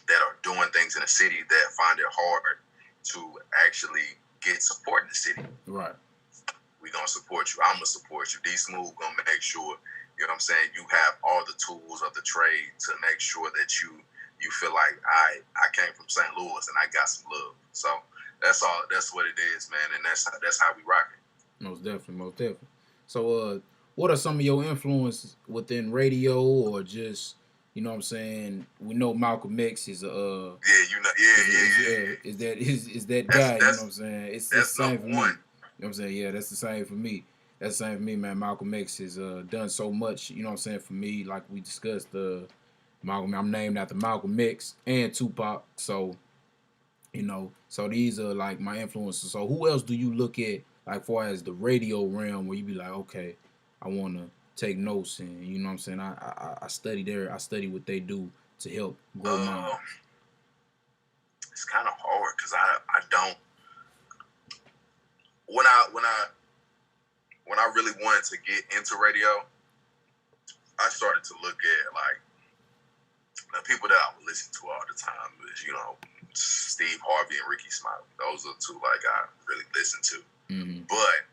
that are doing things in the city that find it hard to actually get support in the city. Right. We're going to support you. I'm going to support you. Dsmoovee going to make sure, you know what I'm saying, you have all the tools of the trade to make sure that you feel like I came from St. Louis and I got some love. So that's all. That's what it is, man. And that's how we rock it. Most definitely. So, what are some of your influences within radio or just, you know what I'm saying? We know Malcolm X is yeah. Is that guy? You know what I'm saying? It's the same for me. You know what I'm saying? Yeah, that's the same for me. That's the same for me, man. Malcolm X has done so much. You know what I'm saying? For me, like we discussed, Malcolm. I'm named after Malcolm X and Tupac. So, you know, so these are like my influences. So who else do you look at, like far as the radio realm, where you be like, okay, I want to take notes and, you know what I'm saying, I study what they do to help grow mine. It's kind of hard because I don't, when I really wanted to get into radio, I started to look at like the people that I would listen to all the time is, you know, Steve Harvey and Ricky Smiley. Those are the two like I really listen to. Mm-hmm. But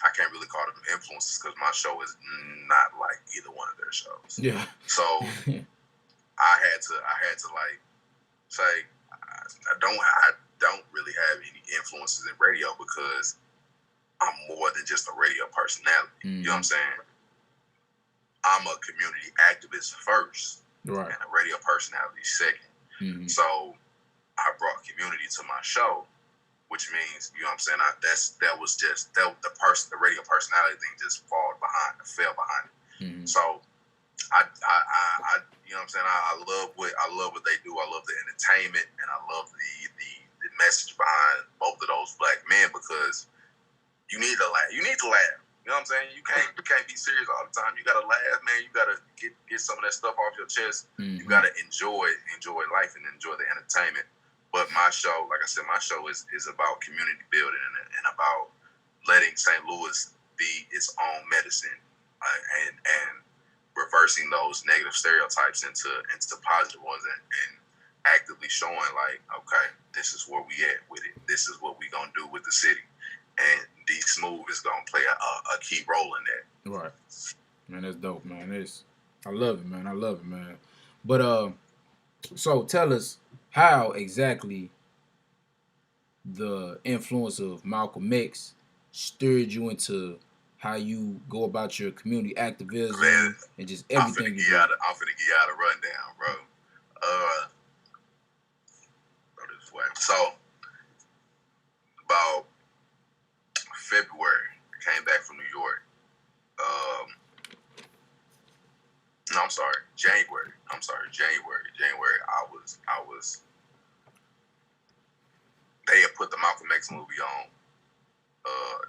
I can't really call them influences because my show is not like either one of their shows. Yeah. So I had to like say I don't really have any influences in radio because I'm more than just a radio personality. Mm-hmm. You know what I'm saying? I'm a community activist first, right, and a radio personality second. Mm-hmm. So I brought community to my show, which means, you know what I'm saying, the radio personality thing just fell behind it. Mm-hmm. So I you know what I'm saying, I love what they do. I love the entertainment and I love the message behind both of those black men because you need to laugh. You know what I'm saying? You can't be serious all the time. You gotta laugh, man. You gotta get some of that stuff off your chest. Mm-hmm. You gotta enjoy life and enjoy the entertainment. But my show, like I said, my show is about community building and about letting St. Louis be its own medicine and reversing those negative stereotypes into positive ones and actively showing like, okay, this is where we at with it. This is what we gonna do with the city. And Dsmoovee is gonna play a key role in that. Right. Man, that's dope, man. I love it, man. But so tell us how exactly the influence of Malcolm X stirred you into how you go about your community activism, man, and just everything. I'm finna give y'all a rundown, bro. Go this way. So about February, I came back from New York. January. I was. They had put the Malcolm X movie on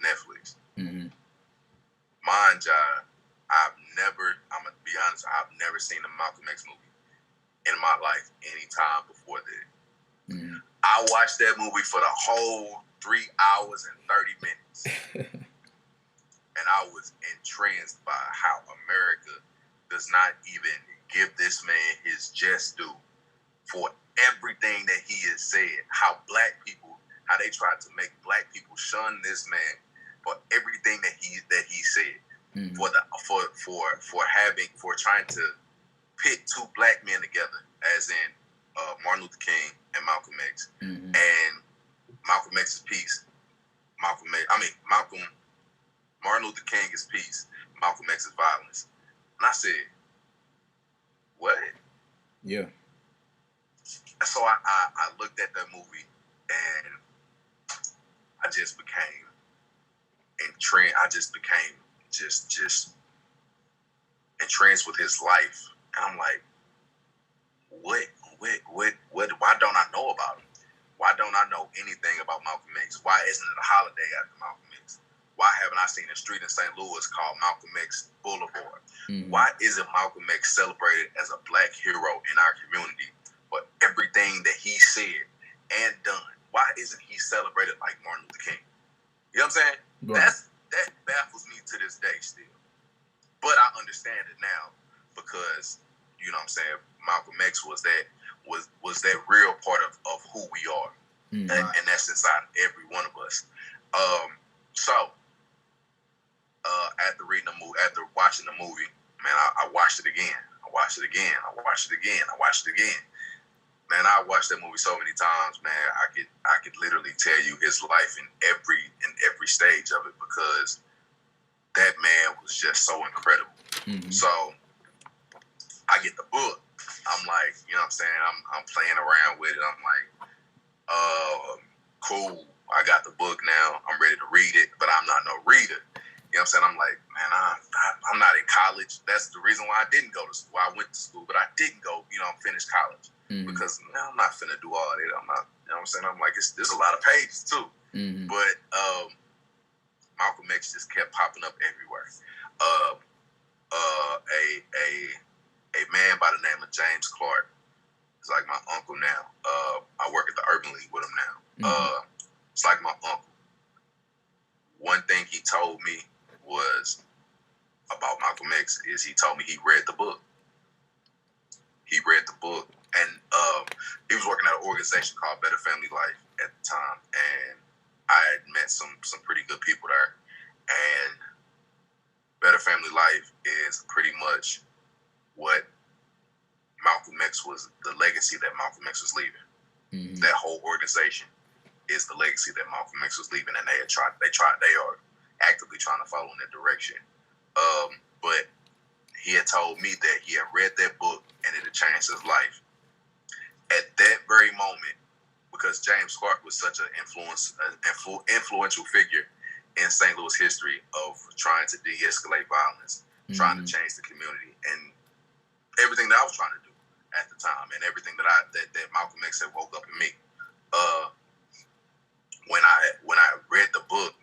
Netflix. Mm-hmm. Mind y'all, I'm gonna be honest, I've never seen a Malcolm X movie in my life any time before that. Mm-hmm. I watched that movie for the whole 3 hours and 30 minutes. And I was entranced by how America does not even give this man his just due for everything that he has said. How they tried to make black people shun this man for everything that he said. Mm-hmm. For trying to pit two black men together, as in Martin Luther King and Malcolm X. Mm-hmm. And Malcolm X's peace. Martin Luther King is peace. Malcolm X is violence. And I said, what? Yeah. So I looked at that movie and I just became entranced. I just became just entranced with his life. And I'm like, what? Why don't I know about him? Why don't I know anything about Malcolm X? Why isn't it a holiday after Malcolm X? Why haven't I seen a street in St. Louis called Malcolm X Boulevard? Why isn't Malcolm X celebrated as a black hero in our community for everything that he said and done? Why isn't he celebrated like Martin Luther King? You know what I'm saying? Right. That baffles me to this day still. But I understand it now because, you know what I'm saying, Malcolm X was that real part of who we are. And that's inside every one of us. After watching the movie, man, I watched it again. I watched it again. Man, I watched that movie so many times, man. I could literally tell you his life in every stage of it because that man was just so incredible. So I get the book. I'm like, you know what I'm saying? I'm playing around with it. I'm like, cool. I got the book now. I'm ready to read it, but I'm not no reader. You know what I'm saying? I'm like, man, I'm not in college. That's the reason why I didn't go to school. I went to school, but I didn't go, finish college. Because I'm not finna do all that. I'm not, you know what I'm saying? I'm like, there's a lot of pages too. But Malcolm X just kept popping up everywhere. A man by the name of James Clark is like my uncle now. I work at the Urban League with him now. It's like my uncle. One thing he told me was about Malcolm X is he told me he read the book. And he was working at an organization called Better Family Life at the time, and I had met some pretty good people there. And Better Family Life is pretty much what Malcolm X was, the legacy that Malcolm X was leaving. That whole organization is the legacy that Malcolm X was leaving, and they are actively trying to follow in that direction. But he had told me that he had read that book and it had changed his life. At that very moment, because James Clark was such an influential figure in St. Louis history of trying to de-escalate violence, trying to change the community, and everything that I was trying to do at the time, and everything that Malcolm X had woke up in me. When I read the book,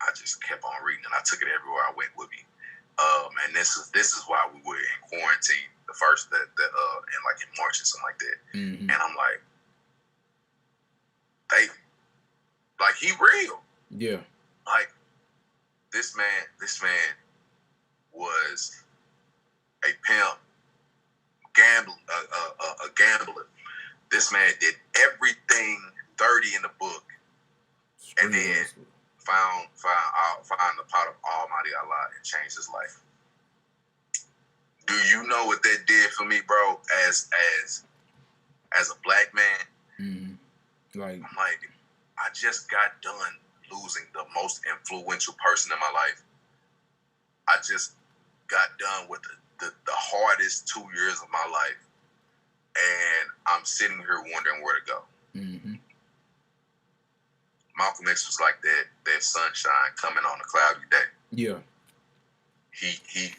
I just kept on reading, and I took it everywhere I went with me. And this is why we were in quarantine the first in March or something like that. And I'm like, he real. Yeah. Like this man was a pimp, a gambler. This man did everything 30 in the book, and then found the pot of Almighty Allah and changed his life. Do you know what that did for me, bro? As a black man, like I'm like, I just got done losing the most influential person in my life. I just got done with the hardest 2 years of my life, and I'm sitting here wondering where to go. Malcolm X was like that sunshine coming on a cloudy day. Yeah. He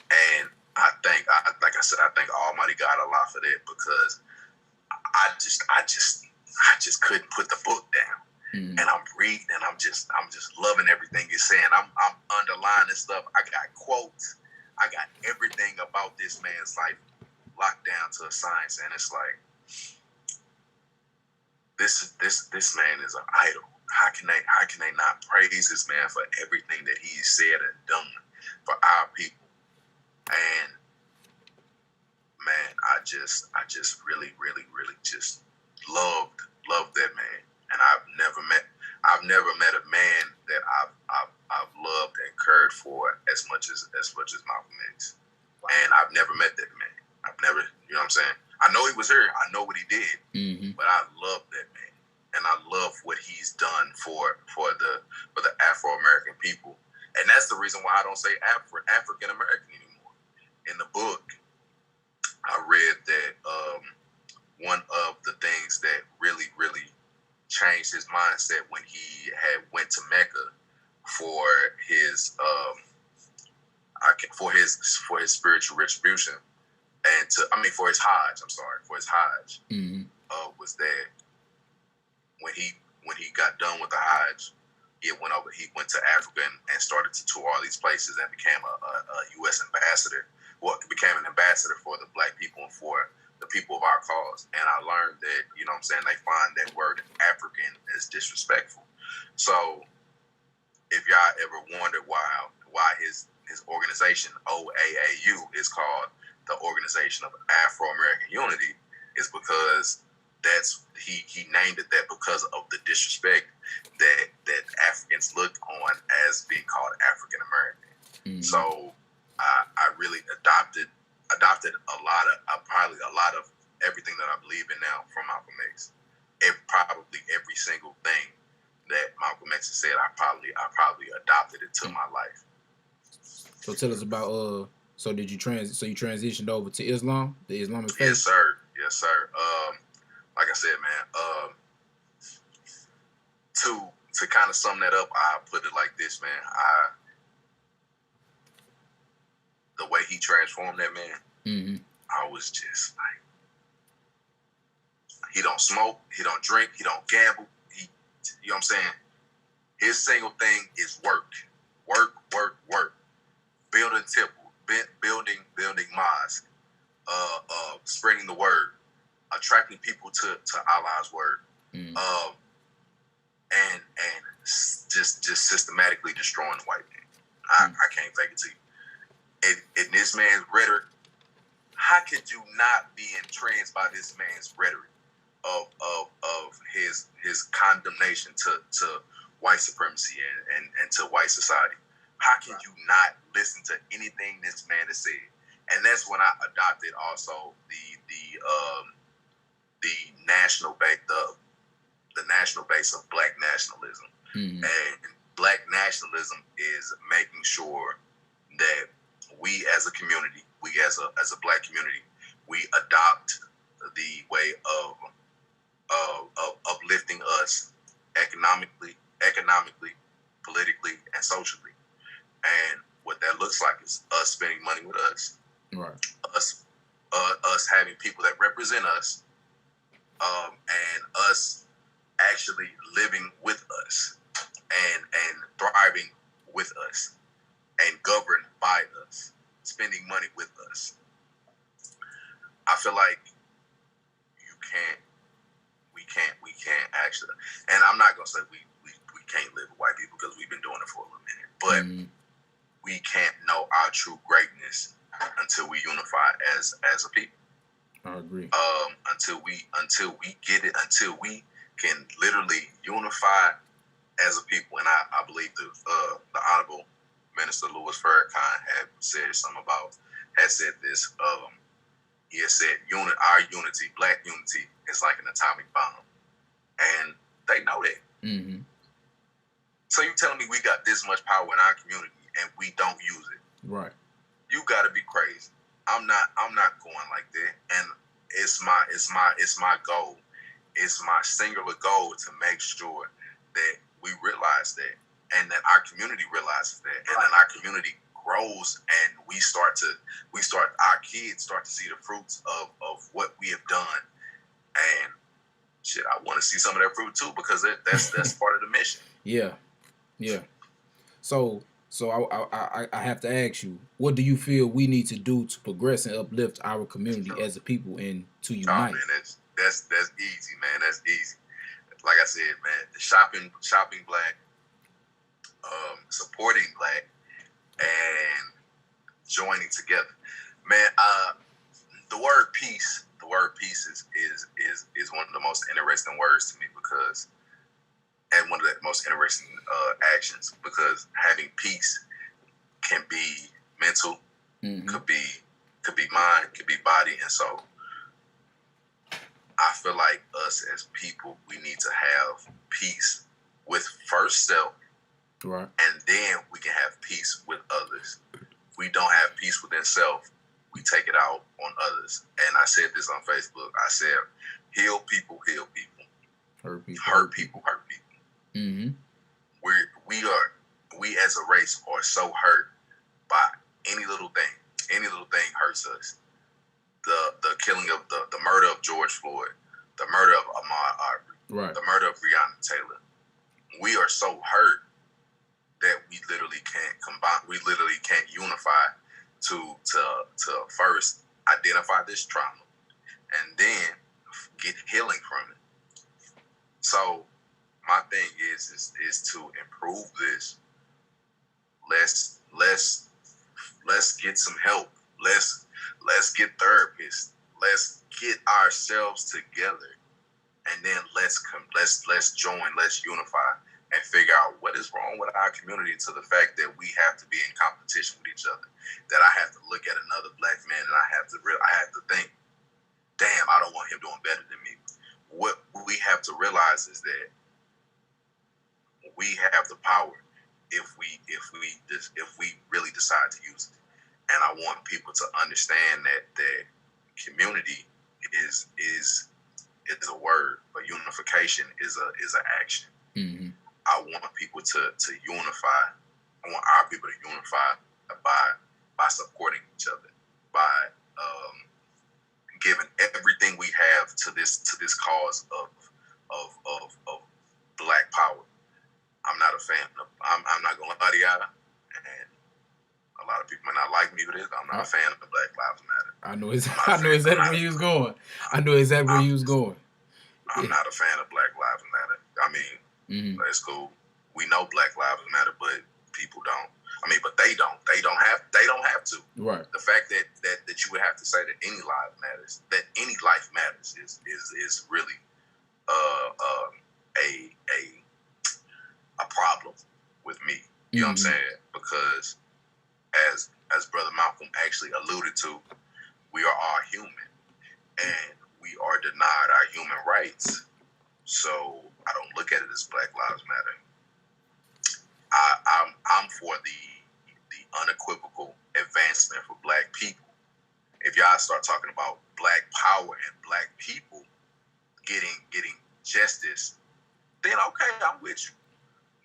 and I thank Almighty God Allah for that, because I just couldn't put the book down. And I'm reading, and I'm just loving everything you're saying. I'm underlining stuff. I got quotes. I got everything about this man's life locked down to a science, and it's like, this man is an idol. How can they not praise this man for everything that he said and done for our people? And man, I just really, really, really just loved that man. And I've never met a man that I've loved and cared for as much as Malcolm X. And I've never met that man. I've never, you know what I'm saying? I know he was here. I know what he did. But I love that man. And I love what he's done for the Afro-American people. And that's the reason why I don't say African American anymore. In the book, I read that one of the things that really, really changed his mindset when he had went to Mecca for his spiritual retribution, and for his Hajj. Was that when he got done with the Hajj, He went to Africa and started to tour all these places and became a U.S. ambassador. Well, became an ambassador for the black people and for the people of our cause. And I learned that, you know what I'm saying, they find that word African is disrespectful. So if y'all ever wondered why his organization, OAAU, is called the Organization of Afro-American Unity, is because he named it that because of the disrespect that Africans looked on as being called African American. Mm-hmm. So I really adopted probably a lot of everything that I believe in now from Malcolm X. Probably every single thing that Malcolm X has said, I probably adopted it to my life. So tell us about so did you you transitioned over to Islam, the Islamic faith? Yes, sir. Like I said, man, to kind of sum that up, I put it like this, man. The way he transformed that man, mm-hmm. I was just like, he don't smoke, he don't drink, he don't gamble. You know what I'm saying? His single thing is work. Building temple, building mosque, spreading the word, attracting people to Allah's word, and just systematically destroying the white man. I can't fake it to you. In this man's rhetoric, how could you not be entranced by this man's rhetoric of his condemnation to white supremacy and to white society? How can you not listen to anything this man has said? And that's when I adopted also the national base, the national base of black nationalism. Mm-hmm. And black nationalism is making sure that we as a community, we as a black community, we adopt the way of uplifting us economically, politically, and socially. And what that looks like is us spending money with us, right? Us having people that represent us, and us actually living with us, and thriving with us, and governed by us, spending money with us. I feel like we can't actually, and I'm not gonna say we can't live with white people because we've been doing it for a little minute, but we can't know our true greatness until we unify as a people. I agree. Until we get it, until we can literally unify as a people. And I believe the Honorable Minister Louis Farrakhan had said this. He has said, our unity, black unity, is like an atomic bomb. And they know that. Mm-hmm. So you telling me we got this much power in our community and we don't use it? Right. You got to be crazy. I'm not going like that. And it's my goal. It's my singular goal to make sure that we realize that, and that our community realizes that, and then our community grows, and our kids start to see the fruits of what we have done. And shit, I want to see some of that fruit too, because that's part of the mission. Yeah. So I have to ask you, what do you feel we need to do to progress and uplift our community as a people and to unite? Oh, man, that's easy, man. That's easy. Like I said, man, shopping black, supporting black, and joining together. Man, the word peace is one of the most interesting words to me, because, and one of the most interesting actions, because having peace can be mental, mm-hmm. could be mind, could be body and soul. I feel like us as people, we need to have peace with first self, right, and then we can have peace with others. If we don't have peace within self, we take it out on others. And I said this on Facebook. I said, heal people, heal people. Hurt people. Mm-hmm. We as a race are so hurt by any little thing. Any little thing hurts us. The killing of the murder of George Floyd, the murder of Ahmaud Arbery, right, the murder of Breonna Taylor. We are so hurt that we literally can't combine. We literally can't unify to first identify this trauma and then get healing from it. So my thing is to improve this. Let's get some help. Let's get therapists. Let's get ourselves together, and then let's join. Let's unify and figure out what is wrong with our community to the fact that we have to be in competition with each other. That I have to look at another black man and I have to think, damn, I don't want him doing better than me. What we have to realize is that we have the power if we really decide to use it. And I want people to understand that community is a word, but unification is an action. Mm-hmm. I want people to unify. I want our people to unify by supporting each other, by giving everything we have to this cause of Black power. I'm not a fan of. I'm not gonna lie to y'all, and a lot of people might not like me for this. I'm not a fan of Black Lives Matter. I know exactly where you was going. I'm not a fan of Black Lives Matter. I mean, that's cool. We know Black Lives Matter, but people don't. I mean, but they don't. They don't have to. Right. The fact that you would have to say that any life matters, that any life matters, is really a problem with me. You know what I'm saying? Because as Brother Malcolm actually alluded to, we are all human, and we are denied our human rights. So I don't look at it as Black Lives Matter. I'm for the unequivocal advancement for Black people. If y'all start talking about Black power and Black people getting justice, then okay, I'm with you.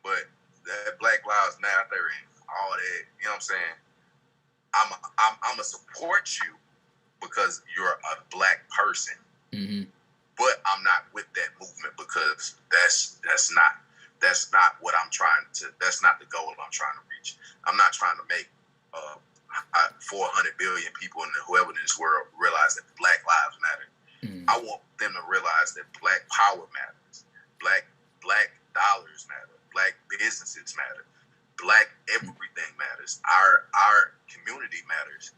But that Black Lives Matter and all that, you know what I'm saying? I'm gonna support you because you're a Black person. Mm-hmm. But I'm not with that movement because that's not what I'm trying to. That's not the goal I'm trying to reach. I'm not trying to make 400 billion people and whoever in this world realize that Black lives matter. Mm-hmm. I want them to realize that Black power matters. Black dollars matter. Black businesses matter. Black everything matters. Our community matters.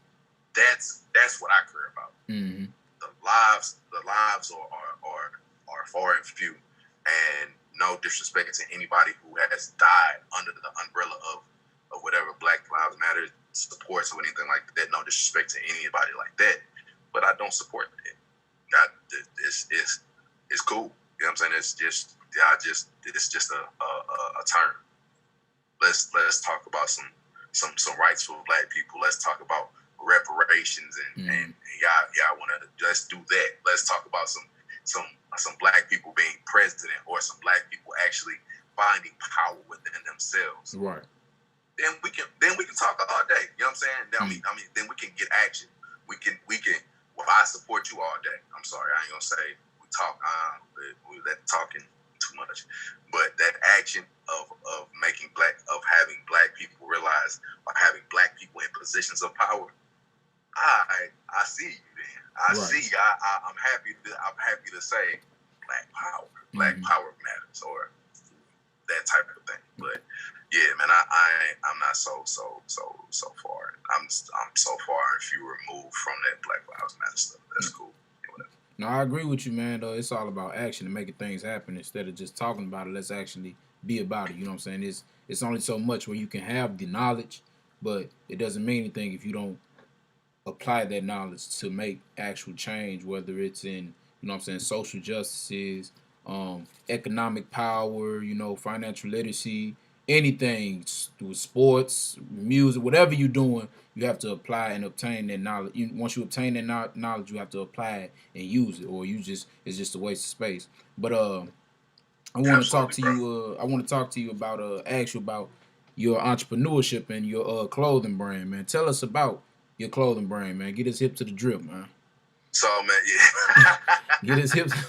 That's what I care about. Mm-hmm. The lives are far and few, and no disrespect to anybody who has died under the umbrella of whatever Black Lives Matter supports or anything like that. No disrespect to anybody like that, but I don't support it. It's cool. You know what I'm saying? It's just a term. Let's talk about some rights for Black people. Let's talk about reparations and y'all want to let's do that. Let's talk about some Black people being president or some Black people actually finding power within themselves. Right. Then we can talk all day. You know what I'm saying? I mean, then we can get action. We can. Well, I support you all day. I'm sorry, I ain't gonna say we talk. We that talking too much, but that action of having Black people realize, or having Black people in positions of power. I see you then. I see. I'm happy to say Black power. Black power matters, or that type of thing. But yeah, man, I'm not so far. I'm so far and few removed from that Black Lives Matter stuff. That's cool. No, I agree with you, man. Though it's all about action and making things happen instead of just talking about it. Let's actually be about it. You know what I'm saying? It's only so much where you can have the knowledge, but it doesn't mean anything if you don't apply that knowledge to make actual change, whether it's in, you know what I'm saying, social justices, economic power, financial literacy, anything with sports, music, whatever you're doing, you have to apply and obtain that knowledge. Once you obtain that knowledge, you have to apply it and use it, or it's just a waste of space. But I want to talk to you. I want to talk to you about ask you about your entrepreneurship and your clothing brand, man. Tell us about your clothing brand, man. Get us hip to the drip, man. So, man, yeah. Get us hip to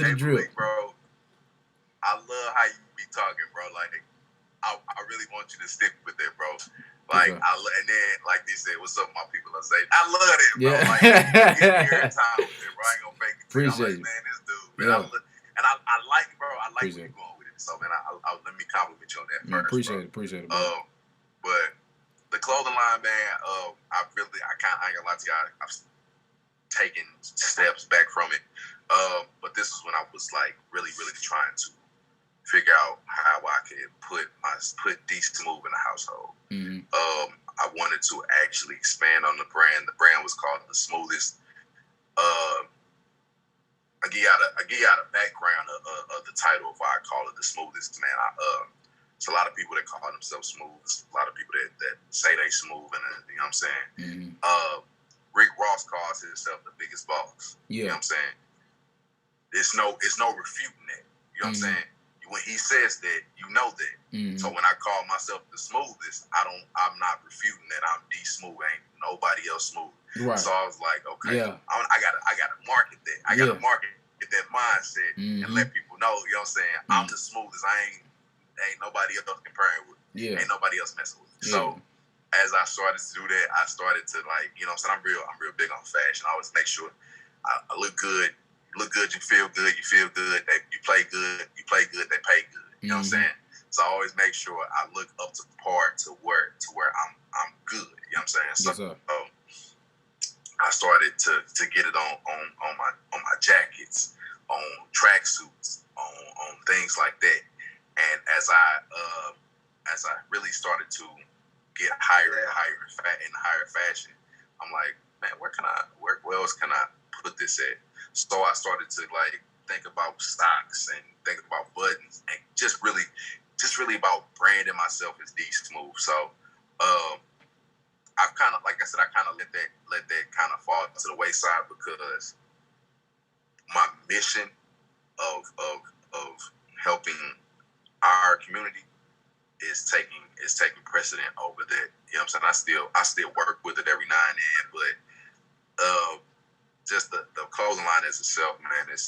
the drip, bro. I love how you be talking, bro. Like really want you to stick with that, bro. Like, and then, like they said, what's up, my people? I say, I love that, bro. Yeah. Like, you get me every time with that, bro. I ain't gonna fake it. Appreciate I'm like, man, this dude, man. Yeah. I like it, bro. I like Appreciate where you're going with it. So, man, let me compliment you on that Man, first, appreciate it, bro. But the clothing line, man, I ain't gonna lie to you, I've taken steps back from it. But this is when I was like really, really trying to figure out how I could put Dsmoovee in the household. Mm-hmm. I wanted to actually expand on the brand. The brand was called The Smoothest. I give you out a background of the title of why I call it The Smoothest, man. It's a lot of people that call themselves smooth. It's a lot of people that say they smooth, and you know what I'm saying. Mm-hmm. Rick Ross calls himself the biggest boss. Yeah. You know what I'm saying. It's no refuting that. You know what I'm saying. When he says that, you know that. Mm-hmm. So when I call myself the smoothest, I'm not refuting that I'm Dsmoovee. Ain't nobody else smooth. Right. So I was like, okay, Yeah. I gotta market that. I gotta market that mindset and let people know. You know what I'm saying? I'm the smoothest. Ain't nobody else comparing with. Yeah. Ain't nobody else messing with. Yeah. So as I started to do that, I started to like, you know what I'm saying? I'm real big on fashion. I always make sure I look good. You look good, you feel good, you play good, they pay good. You know what I'm saying? So I always make sure I look up to par to where I'm good. You know what I'm saying? So Yes, sir. I started to get it on my jackets, on tracksuits, on things like that. And as I really started to get higher and higher fashion, I'm like, man, where else can I put this at? So I started to like think about stocks and think about buttons and just really about branding myself as Dsmoovee. So I've kind of, like I said, I kind of let that kind of fall to the wayside because my mission of helping our community is taking precedent over that. You know what I'm saying? I still work with it every now and then, but just the clothing line as itself, man, it's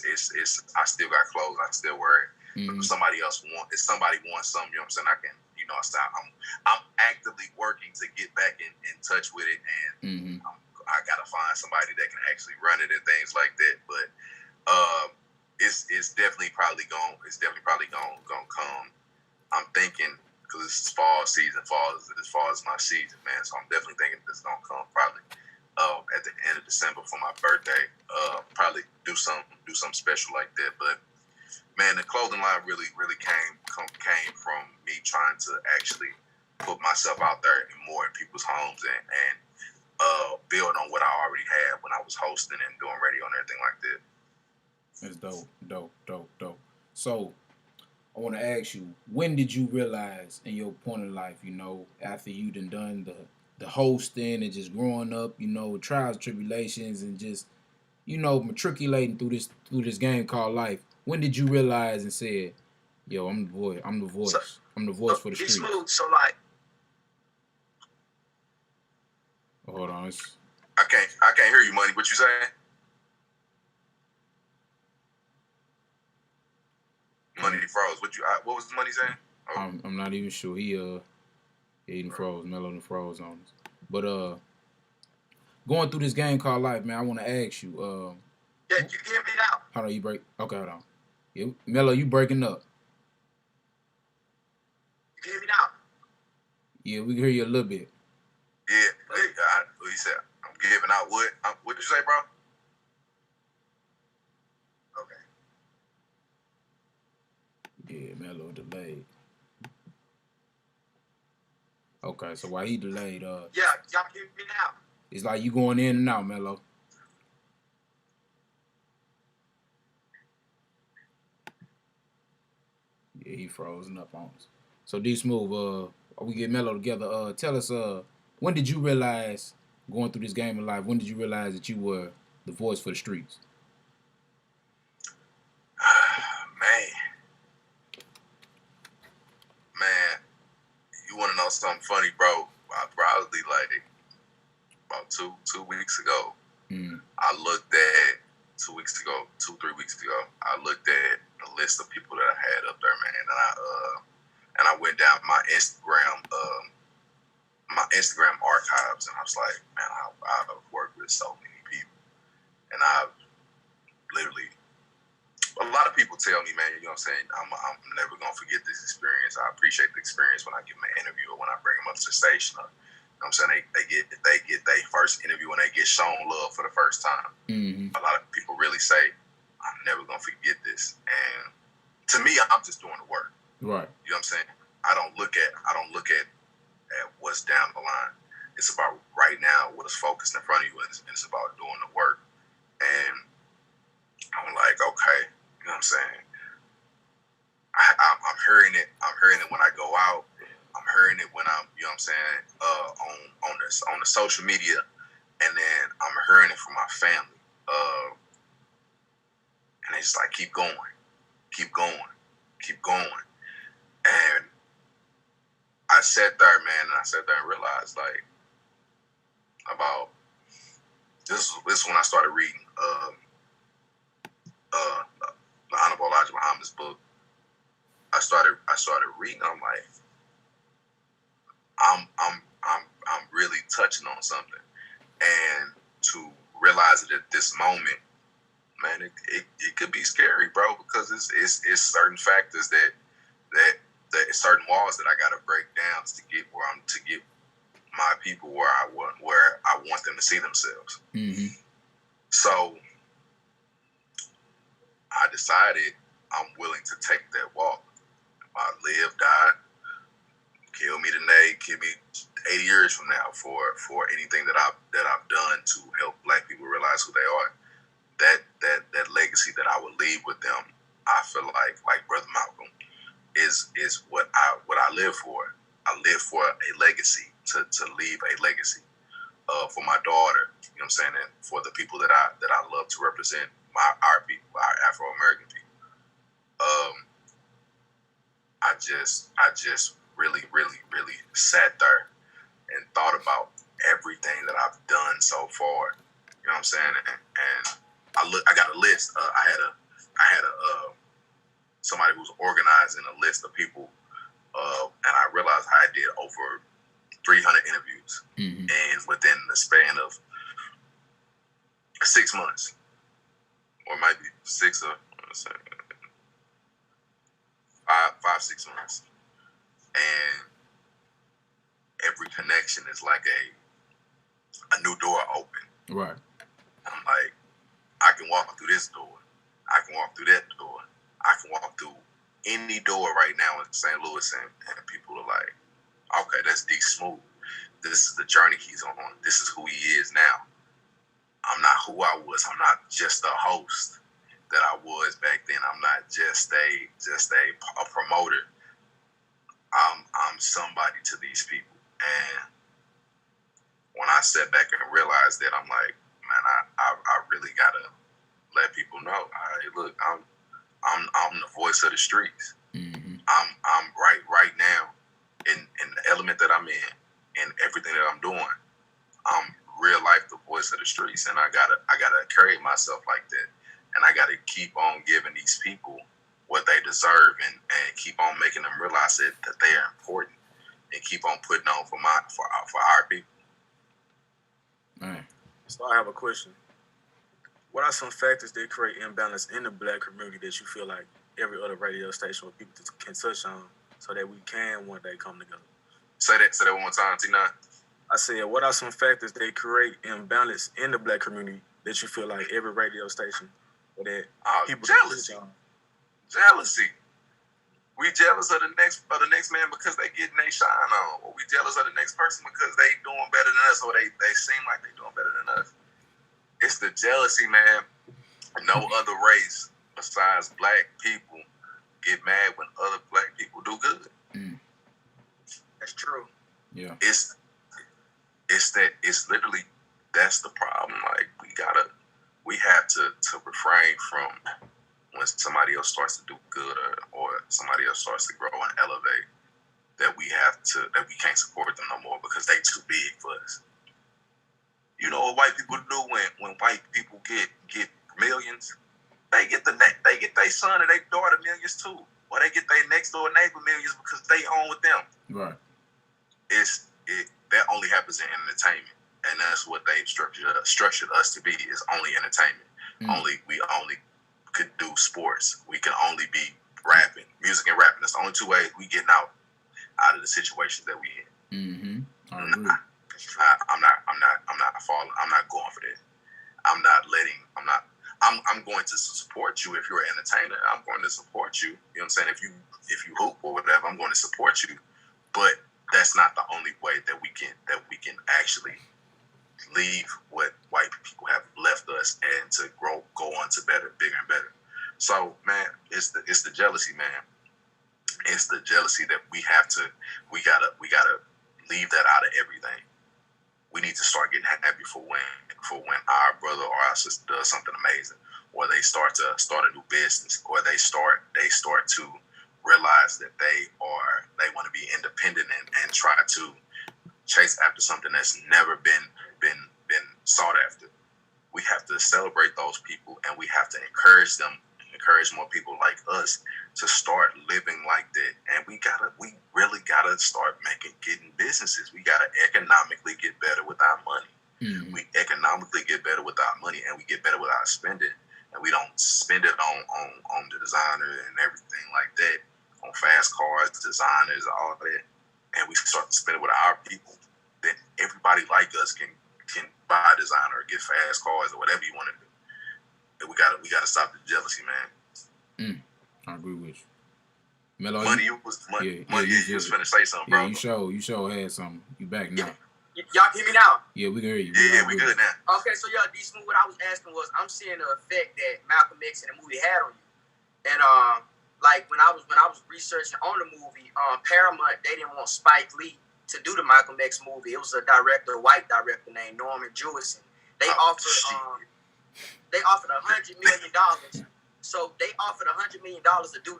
I still got clothes, I still wear it. But if somebody wants something, you know what I'm saying, I can, you know, I'm actively working to get back in touch with it, and I gotta find somebody that can actually run it and things like that. But it's definitely probably gonna come. I'm thinking, because it's fall season, fall is my season, man. So I'm definitely thinking it's gonna come probably at the end of December for my birthday. Probably do something special like that. But man, the clothing line really came from me trying to actually put myself out there more in people's homes and build on what I already had when I was hosting and doing radio and everything like that. That's dope. So I want to ask you, when did you realize in your point of life, you know, after you done the hosting and just growing up, you know, trials, tribulations, and just, you know, matriculating through this game called life, when did you realize and said, yo, I'm the voice for the streets? Dsmoovee, so like, Hold on. I can't hear you, Money. What you saying? Money froze. What was Money saying? Oh. I'm not even sure. He done froze. Mello done froze on us. But going through this game called life, man, I want to ask you. Yeah, you hear me now? Hold on, you break. Okay, hold on. Yeah, Mello, you breaking up? You hear me now? Yeah, we can hear you a little bit. Yeah, what he said. I'm giving out what? What did you say, bro? Okay. Yeah, Mello delayed. Okay, so while he delayed, yeah, y'all hear me now? It's like you going in and out, Mello. Yeah, he frozen up on us. So Dsmoovee, we get Mello together. Tell us, when did you realize, going through this game of life, when did you realize that you were the voice for the streets? Man, you want to know something funny, bro? Probably like about two weeks ago. I looked at 2 weeks ago, 3 weeks ago. I looked at the list of people that I had up there, man, and and I went down my Instagram archives, and I was like, man, I've worked with so many people, and I've literally, a lot of people tell me, man, you know what I'm saying, I'm never gonna forget this experience. I appreciate the experience when I give them an interview or when I bring them up to the station. Or, you know what I'm saying, they get their first interview and they get shown love for the first time. Mm-hmm. A lot of people really say, I'm never gonna forget this. And to me, I'm just doing the work. Right. You know what I'm saying? I don't look at what's down the line. It's about right now, what's focused in front of you, and it's about doing the work. And I'm like, okay, you know what I'm saying? I'm hearing it. I'm hearing it when I go out. I'm hearing it when I'm, you know what I'm saying, on the social media, and then I'm hearing it from my family. And it's just like, keep going, keep going, keep going. And I sat there, man, and realized, like, about this is when I started reading the unapologetic Muhammad's book. I started reading. I'm like, I'm really touching on something, and to realize it at this moment, man, it could be scary, bro, because it's certain factors that certain walls that I gotta break down to get my people where I want them to see themselves. Mm-hmm. So I decided I'm willing to take that walk. If I live, die, kill me today, kill me 80 years from now for anything that I've done to help Black people realize who they are. That legacy that I would leave with them, I feel like Brother Malcolm, is what I live for. I live for a legacy, to leave a legacy for my daughter, you know what I'm saying, and for the people that I love to represent our people, our Afro-American people. I just really, really, really sat there and thought about everything that I've done so far. You know what I'm saying? And I got a list. I had somebody who was organizing a list of people, and I realized I did over 300 interviews, Mm-hmm. and within the span of 6 months, or maybe 5-6 months, and every connection is like a new door open. Right. I'm like, I can walk through this door. I can walk through that door. I can walk through any door right now in St. Louis, and people are like, okay, that's Dsmoovee. This is the journey he's on. This is who he is now. I'm not who I was. I'm not just a host that I was back then. I'm not just a promoter. I'm somebody to these people. And when I sat back and realized that, I'm like, man, I really gotta let people know. Hey, look, I'm the voice of the streets. Mm-hmm. I'm right now in the element that I'm in, and everything that I'm doing. I'm real life the voice of the streets, and I gotta carry myself like that, and I gotta keep on giving these people what they deserve, and keep on making them realize that they are important, and keep on putting on for our people. Man. So I have a question. What are some factors that create imbalance in the Black community that you feel like every other radio station where people can touch on, so that we can one day come together? Say that one more time, T9. I said, what are some factors that create imbalance in the Black community that you feel like every radio station or that people jealousy. can touch on? Jealousy. We jealous of the next man because they getting their shine on, or we jealous of the next person because they doing better than us, or they seem like they doing better than us. It's the jealousy, man. No other race besides Black people get mad when other Black people do good. Mm. That's true. Yeah. It's literally, that's the problem. Like, we have to refrain from, when somebody else starts to do good, or somebody else starts to grow and elevate, that we can't support them no more because they too big for us. You know what white people do when white people get millions? They get their son or their daughter millions too, or they get their next door neighbor millions because they own with them. Right. That only happens in entertainment, and that's what they've structured us to be. Is only entertainment. We only could do sports. We can only be rapping, music and rapping. That's the only two ways we getting out of the situations that we in. Mm-hmm. I agree. I'm not falling. I'm not going for that. I'm going to support you if you're an entertainer. I'm going to support you. You know what I'm saying? If you hoop or whatever, I'm going to support you. But that's not the only way that we can actually leave what white people have left us and to go on to better, bigger and better. So, man, it's the jealousy, man. It's the jealousy that we gotta leave that out of everything. We need to start getting happy for when our brother or our sister does something amazing, or they start a new business, or they start to realize that they want to be independent and try to chase after something that's never been sought after. We have to celebrate those people, and we have to encourage more people like us to start living like that. And we really gotta start getting businesses. We gotta economically get better with our money. Mm-hmm. We economically get better with our money, and we get better with our spending. And we don't spend it on the designer and everything like that, on fast cars, designers, all that. And we start to spend it with our people. Then everybody like us can buy a designer or get fast cars or whatever you want to do. And we gotta stop the jealousy, man. I agree with you. Mello, you was finna say something, bro. Yeah, you sure had something. You back now. Y'all can hear me now? Yeah, we can hear you. Yeah, we good now. Okay, so y'all, Dsmoovee, what I was asking was, I'm seeing the effect that Malcolm X in the movie had on you. And like when I was researching on the movie, Paramount, they didn't want Spike Lee to do the Malcolm X movie. It was a white director named Norman Jewison. They offered $100 million. So they offered $100 million to do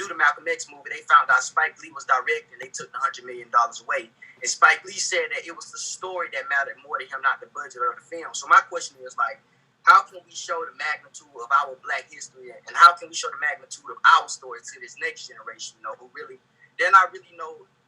the Malcolm X movie. They found out Spike Lee was directing. They took the $100 million away. And Spike Lee said that it was the story that mattered more to him, not the budget of the film. So my question is, like, how can we show the magnitude of our Black history, and how can we show the magnitude of our story to this next generation? You know, they're not really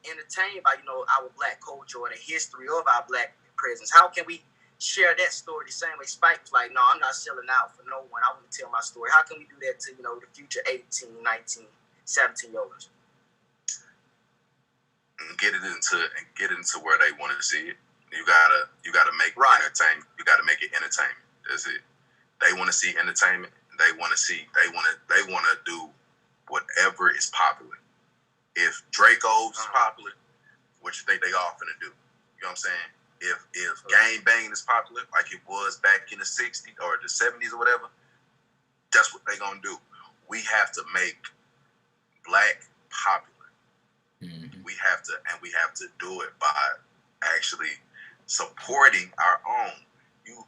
entertained by our Black culture or the history of our Black presence. How can we share that story the same way Spike was like, no, I'm not selling out for no one. I want to tell my story. How can we do that to, the future 18, 19, 17-year-olds? Get it into where they want to see it. You gotta make entertainment. You gotta make it entertainment. That's it. They want to see entertainment. They want to do whatever is popular. If Draco's is popular, what you think they all finna do? You know what I'm saying? If gang banging is popular, like it was back in the 60s or the 70s or whatever, that's what they gonna do. We have to make Black popular. Mm-hmm. We have to do it by actually supporting our own.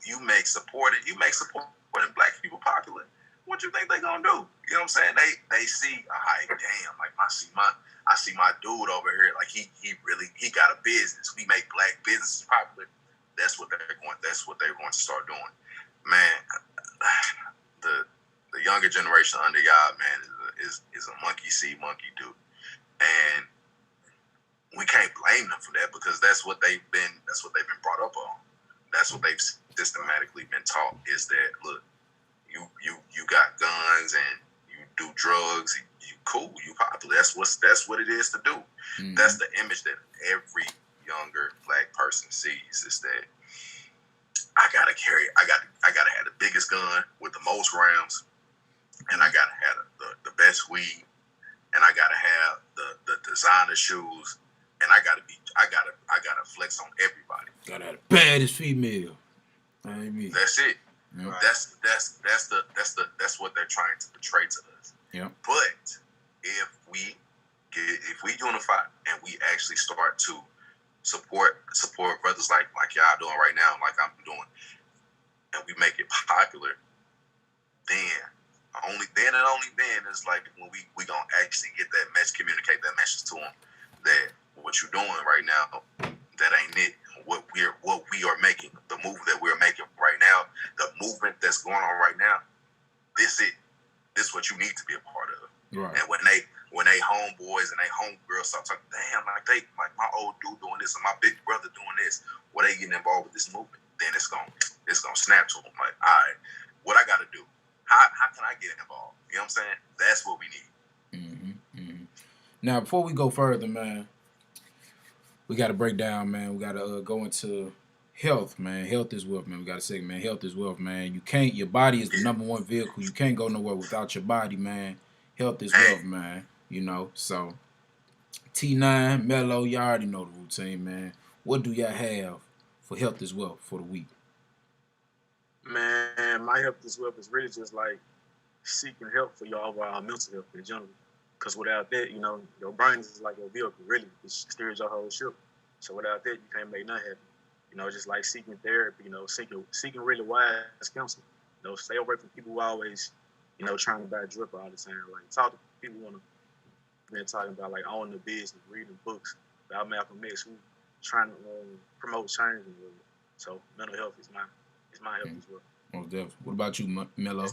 You make supporting Black people popular. What you think they gonna do? You know what I'm saying? They see, damn, like I see my dude over here, like he got a business. We make Black businesses popular. That's what they're going to start doing. Man, the younger generation under y'all, man, is a monkey see, monkey do. And we can't blame them for that, because that's what they've been brought up on. That's what they've systematically been taught, is that, look, you got guns and you do drugs, you cool, you popular. That's what it is to do. Mm-hmm. That's the image that every younger Black person sees, is that I gotta have the biggest gun with the most rounds, and I gotta have the best weed, and I gotta have the designer shoes, and I gotta flex on everybody. Gotta have the baddest female. That's it. Yep. That's what they're trying to portray to us. Yeah. But if we unify and we actually start to support brothers like y'all doing right now, like I'm doing, and we make it popular, then only then is like when we gonna actually get that message, communicate that message to them, that what you're doing right now, that ain't it. What we are making, the move that we're making right now, the movement that's going on right now, this is what you need to be a part of. Right. And when they homeboys and they homegirls start talking, damn, like my old dude doing this and my big brother doing this, well, they getting involved with this movement, then it's gonna snap to them. Like, all right, what I gotta do? How can I get involved? You know what I'm saying? That's what we need. Mm-hmm, mm-hmm. Now, before we go further, man, we got to break down, man. We got to go into health, man. Health is wealth, man. We got to say, man, health is wealth, man. Your body is the number one vehicle. You can't go nowhere without your body, man. Health is wealth, man. You know, so T9, Mello, y'all already know the routine, man. What do y'all have for health is wealth for the week? Man, my health is wealth is really just like seeking help for your overall mental health in general. Because without that, you know, your brain is like your vehicle, really. It steers your whole ship. So without that, you can't make nothing happen. You know, just like seeking therapy, you know, seeking really wise counsel. You know, stay away from people who always, you know, trying to buy drip all the time. Like, talk to people who been talking about, like, owning the business, reading books about Malcolm X, who trying to promote change in the world. So mental health is my health as well. Most definitely. What about you, Mello?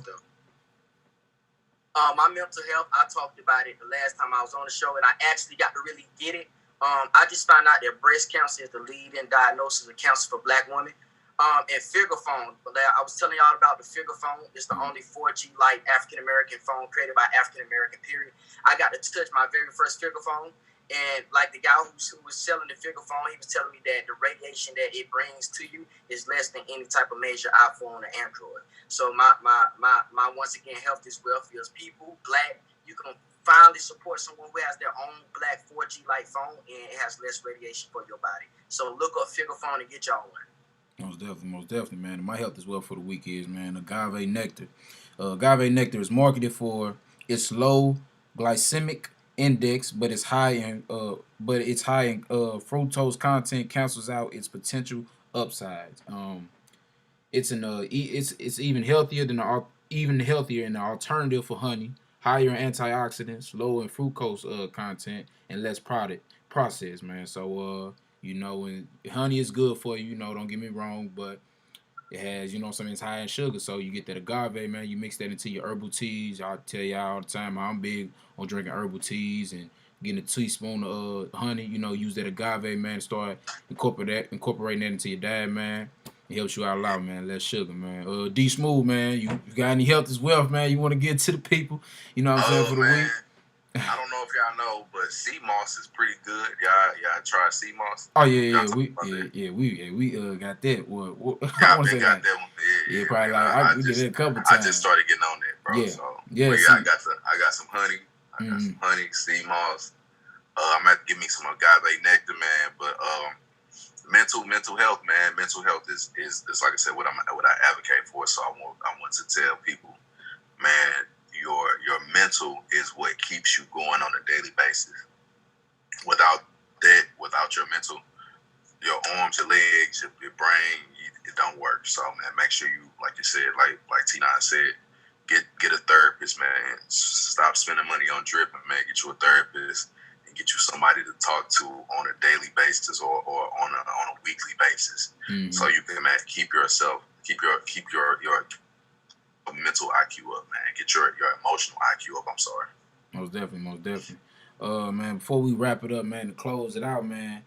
My mental health, I talked about it the last time I was on the show, and I actually got to really get it. I just found out that breast cancer is the leading diagnosis of cancer for Black women. And figure phone, I was telling y'all about the figure phone. It's the only 4G light African-American phone created by African-American, period. I got to touch my very first figure phone. And like the guy who was selling the figure phone, he was telling me that the radiation that it brings to you is less than any type of major iPhone or Android. So my once again, health is wealth is people, Black. You can finally support someone who has their own Black 4G light phone and it has less radiation for your body. So look up figure phone and get y'all one. Most definitely, man. And my health as well for the week is, man, agave nectar. Agave nectar is marketed for its low glycemic index, but it's high in fructose content cancels out its potential upsides. It's even healthier than an alternative for honey, higher in antioxidants, lower in fructose content, and less processed, man. So you know, and honey is good for you, you know, don't get me wrong, but it has, you know, something that's high in sugar. So you get that agave, man, you mix that into your herbal teas. I tell y'all all the time, I'm big on drinking herbal teas and getting a teaspoon of honey, you know, use that agave, man, and start incorporating that into your diet, man. It helps you out a lot, man. Less sugar, man. Dsmoovee, man, you got any health as well, man? You want to get to the people, you know what I'm saying, for the week? I don't know if y'all know, but sea moss is pretty good. Y'all try sea moss? Oh we got that. What I want to say got that. that one. Yeah, probably like we did it a couple times. I just started getting on that, bro. Yeah. So Yeah. I got some honey. I got some honey, sea moss. I'm gonna have to give me some agave nectar, man. But mental health, man. Mental health is like I said, what I advocate for. So I want to tell people, man, your mental is what keeps you going on a daily basis. Without that, without your mental, your arms, your legs, your brain, it don't work. So, man, make sure you, like you said, like T9 said, get a therapist, man. Stop spending money on dripping, man. Get you a therapist and get you somebody to talk to on a daily basis or on a weekly basis, so you can, man, keep your mental IQ up, man. Get your emotional IQ up. I'm sorry. Most definitely. Man, before we wrap it up, man, to close it out, man,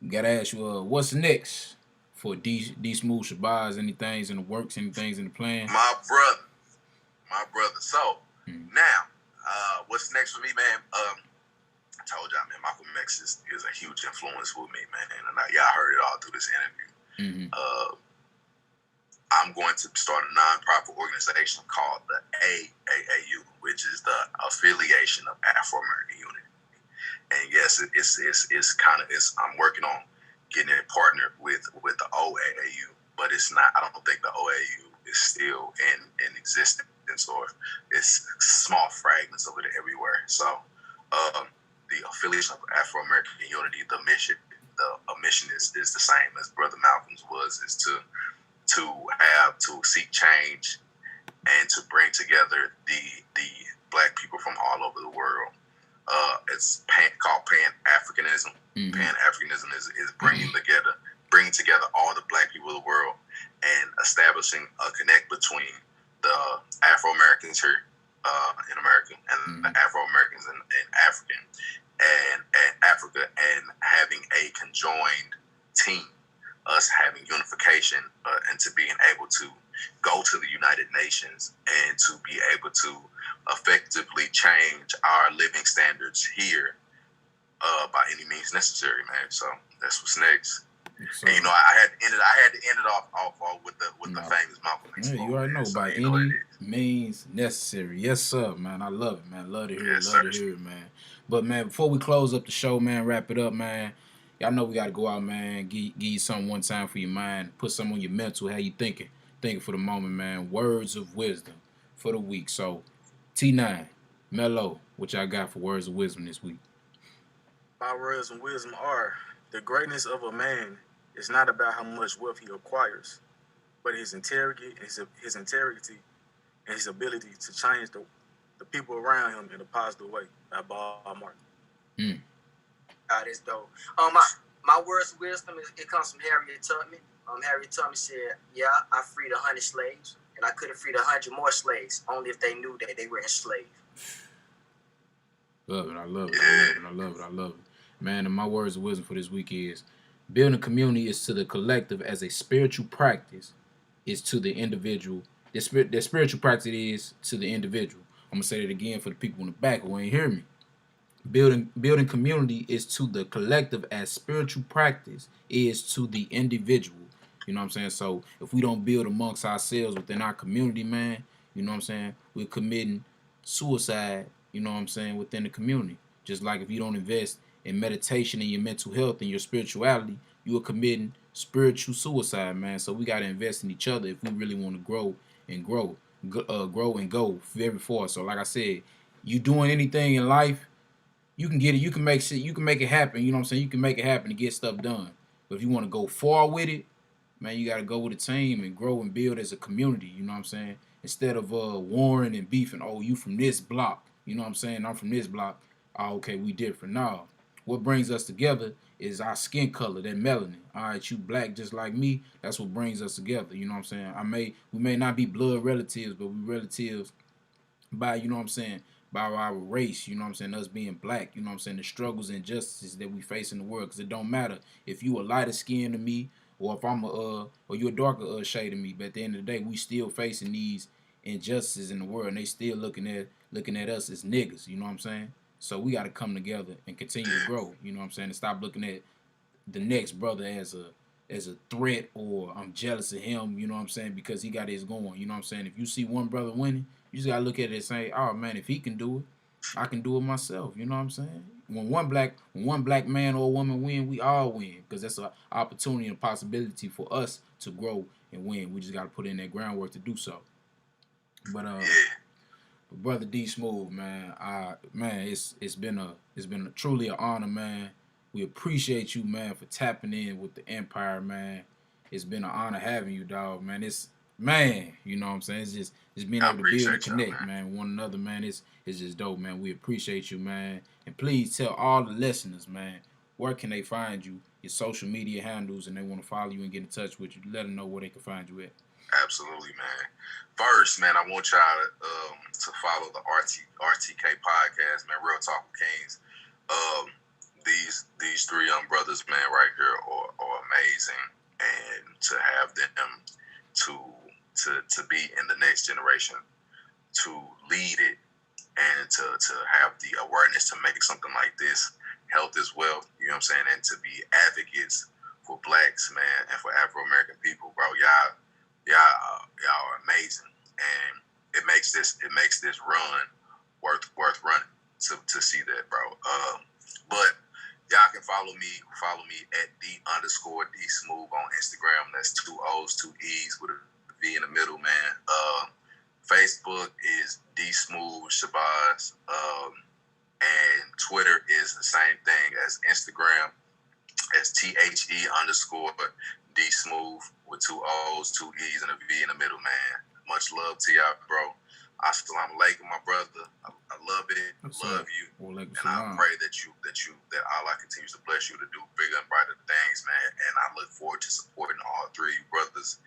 gotta ask you, what's next for Dsmoovee Shabazz? Anything's in the works? Anything's in the plan? My brother. So now, what's next for me, man? I told y'all, man, Malcolm X is a huge influence with me, man, and y'all heard it all through this interview. I'm going to start a nonprofit organization called the AAAU, which is the Affiliation of Afro-American Unity. And yes, I'm working on getting it partnered with the OAAU, but it's not. I don't think the OAU is still in existence, or it's small fragments of it everywhere. So, the Affiliation of Afro-American Unity, the mission is the same as Brother Malcolm's was, is to seek change and to bring together the Black people from all over the world. It's called Pan-Africanism. Pan-Africanism is bringing together all the Black people of the world and establishing a connect between the Afro-Americans here in America and the Afro Americans and Africa, and having a conjoined team, us having unification, and to being able to go to the United Nations and to be able to effectively change our living standards here by any means necessary, man. So that's what's next. So, and I had to end it off with the famous Malcolm X. Yeah, you already know, by any means necessary. Yes, sir, man. I love it, man. Love to hear it. Love to hear it, man. But man, before we close up the show, man, wrap it up, man. Y'all know we gotta go out, man. Give you something one time for your mind. Put something on your mental. How you thinking for the moment, man. Words of wisdom for the week. So, T9, Mello, what y'all got for words of wisdom this week? My words of wisdom are: the greatness of a man is not about how much wealth he acquires, but his integrity, his integrity, and his ability to change the people around him in a positive way. By Bob Martin. That's dope. My words of wisdom it comes from Harriet Tubman. Harriet Tubman said, "Yeah, I freed 100 slaves, and I could have freed 100 more slaves, only if they knew that they were enslaved." Love it. I love it. Man, and my words of wisdom for this week is: building a community is to the collective as a spiritual practice is to the individual. The spiritual practice is to the individual. I'm going to say that again for the people in the back who ain't hear me. Building community is to the collective as spiritual practice is to the individual. You know what I'm saying? So if we don't build amongst ourselves within our community, man, you know what I'm saying, we're committing suicide, you know what I'm saying, within the community. Just like if you don't invest in meditation and your mental health and your spirituality, you are committing spiritual suicide, man. So we got to invest in each other if we really want to grow and go very far. So like I said, you doing anything in life, you can get it, you can make it happen, you know what I'm saying? You can make it happen to get stuff done. But if you want to go far with it, man, you got to go with a team and grow and build as a community, you know what I'm saying? Instead of warring and beefing, oh, you from this block, you know what I'm saying? I'm from this block. Oh, okay, we different. No. What brings us together is our skin color, that melanin. All right, you black just like me. That's what brings us together. You know what I'm saying? We may not be blood relatives, but we relatives by, you know what I'm saying, by our race, you know what I'm saying, us being black, you know what I'm saying, the struggles and injustices that we face in the world. Because it don't matter if you a lighter skin than me or if I'm or you a darker shade than me. But at the end of the day, we still facing these injustices in the world, and they still looking at us as niggas. You know what I'm saying? So we got to come together and continue to grow, you know what I'm saying, and stop looking at the next brother as a threat or I'm jealous of him, you know what I'm saying, because he got his going, you know what I'm saying. If you see one brother winning, you just got to look at it and say, oh, man, if he can do it, I can do it myself, you know what I'm saying. When one black man or woman win, we all win, because that's an opportunity and a possibility for us to grow and win. We just got to put in that groundwork to do so. But brother Dsmoovee, man, it's been truly an honor, man. We appreciate you, man, for tapping in with the Empire, man. It's been an honor having you, dog, man. You know what I'm saying? It's being able to build and connect, man, one another, man. It's just dope, man. We appreciate you, man. And please tell all the listeners, man, where can they find you, your social media handles, and they want to follow you and get in touch with you. Let them know where they can find you at. Absolutely, man. First, man, I want y'all to follow the RTK Podcast, man. Real Talk Wit Kingz. These three young brothers, man, right here are amazing, and to have them to be in the next generation, to lead it, and to have the awareness to make something like this. Health is wealth, you know what I'm saying, and to be advocates for blacks, man, and for Afro-American people, bro. Y'all are amazing, and it makes this run worth running to see that, bro. But y'all can follow me at _Dsmoovee on Instagram. That's 2 O's, 2 E's with a V in the middle, man. Facebook is Dsmoovee Shabazz, and Twitter is the same thing as Instagram. As THE_Dsmoovee with 2 O's, 2 E's, and a V in the middle, man. Much love to y'all, bro. Assalamu alaikum, my brother. I love it. I love you. And I pray that Allah continues to bless you to do bigger and brighter things, man. And I look forward to supporting all three brothers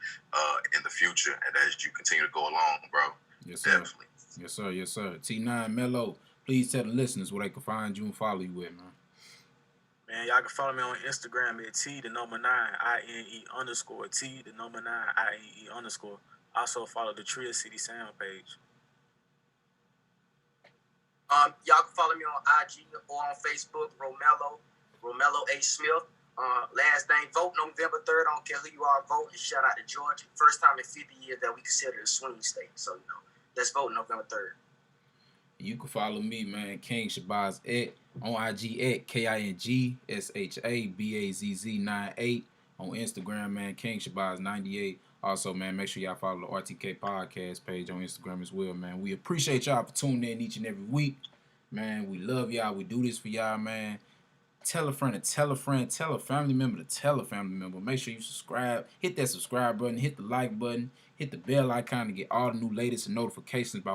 in the future and as you continue to go along, bro. Yes, sir. Definitely. Yes, sir. Yes, sir. T9 Mello, please tell the listeners where they can find you and follow you with, man. Man, y'all can follow me on Instagram at T_T_9_INE_. Also follow the Tria City Sound page. Y'all can follow me on IG or on Facebook, Romello A. Smith. Last thing, vote November 3rd. I don't care who you are, vote. And shout out to Georgia. First time in 50 years that we consider a swing state. So, let's vote November 3rd. You can follow me, man, King Shabazz on IG at KingShabazz98. On Instagram, man, King Shabazz 98. Also, man, make sure y'all follow the RTK Podcast page on Instagram as well, man. We appreciate y'all for tuning in each and every week. Man, we love y'all. We do this for y'all, man. Tell a friend to tell a friend. Tell a family member to tell a family member. Make sure you subscribe. Hit that subscribe button. Hit the like button. Hit the bell icon to get all the new latest and notifications about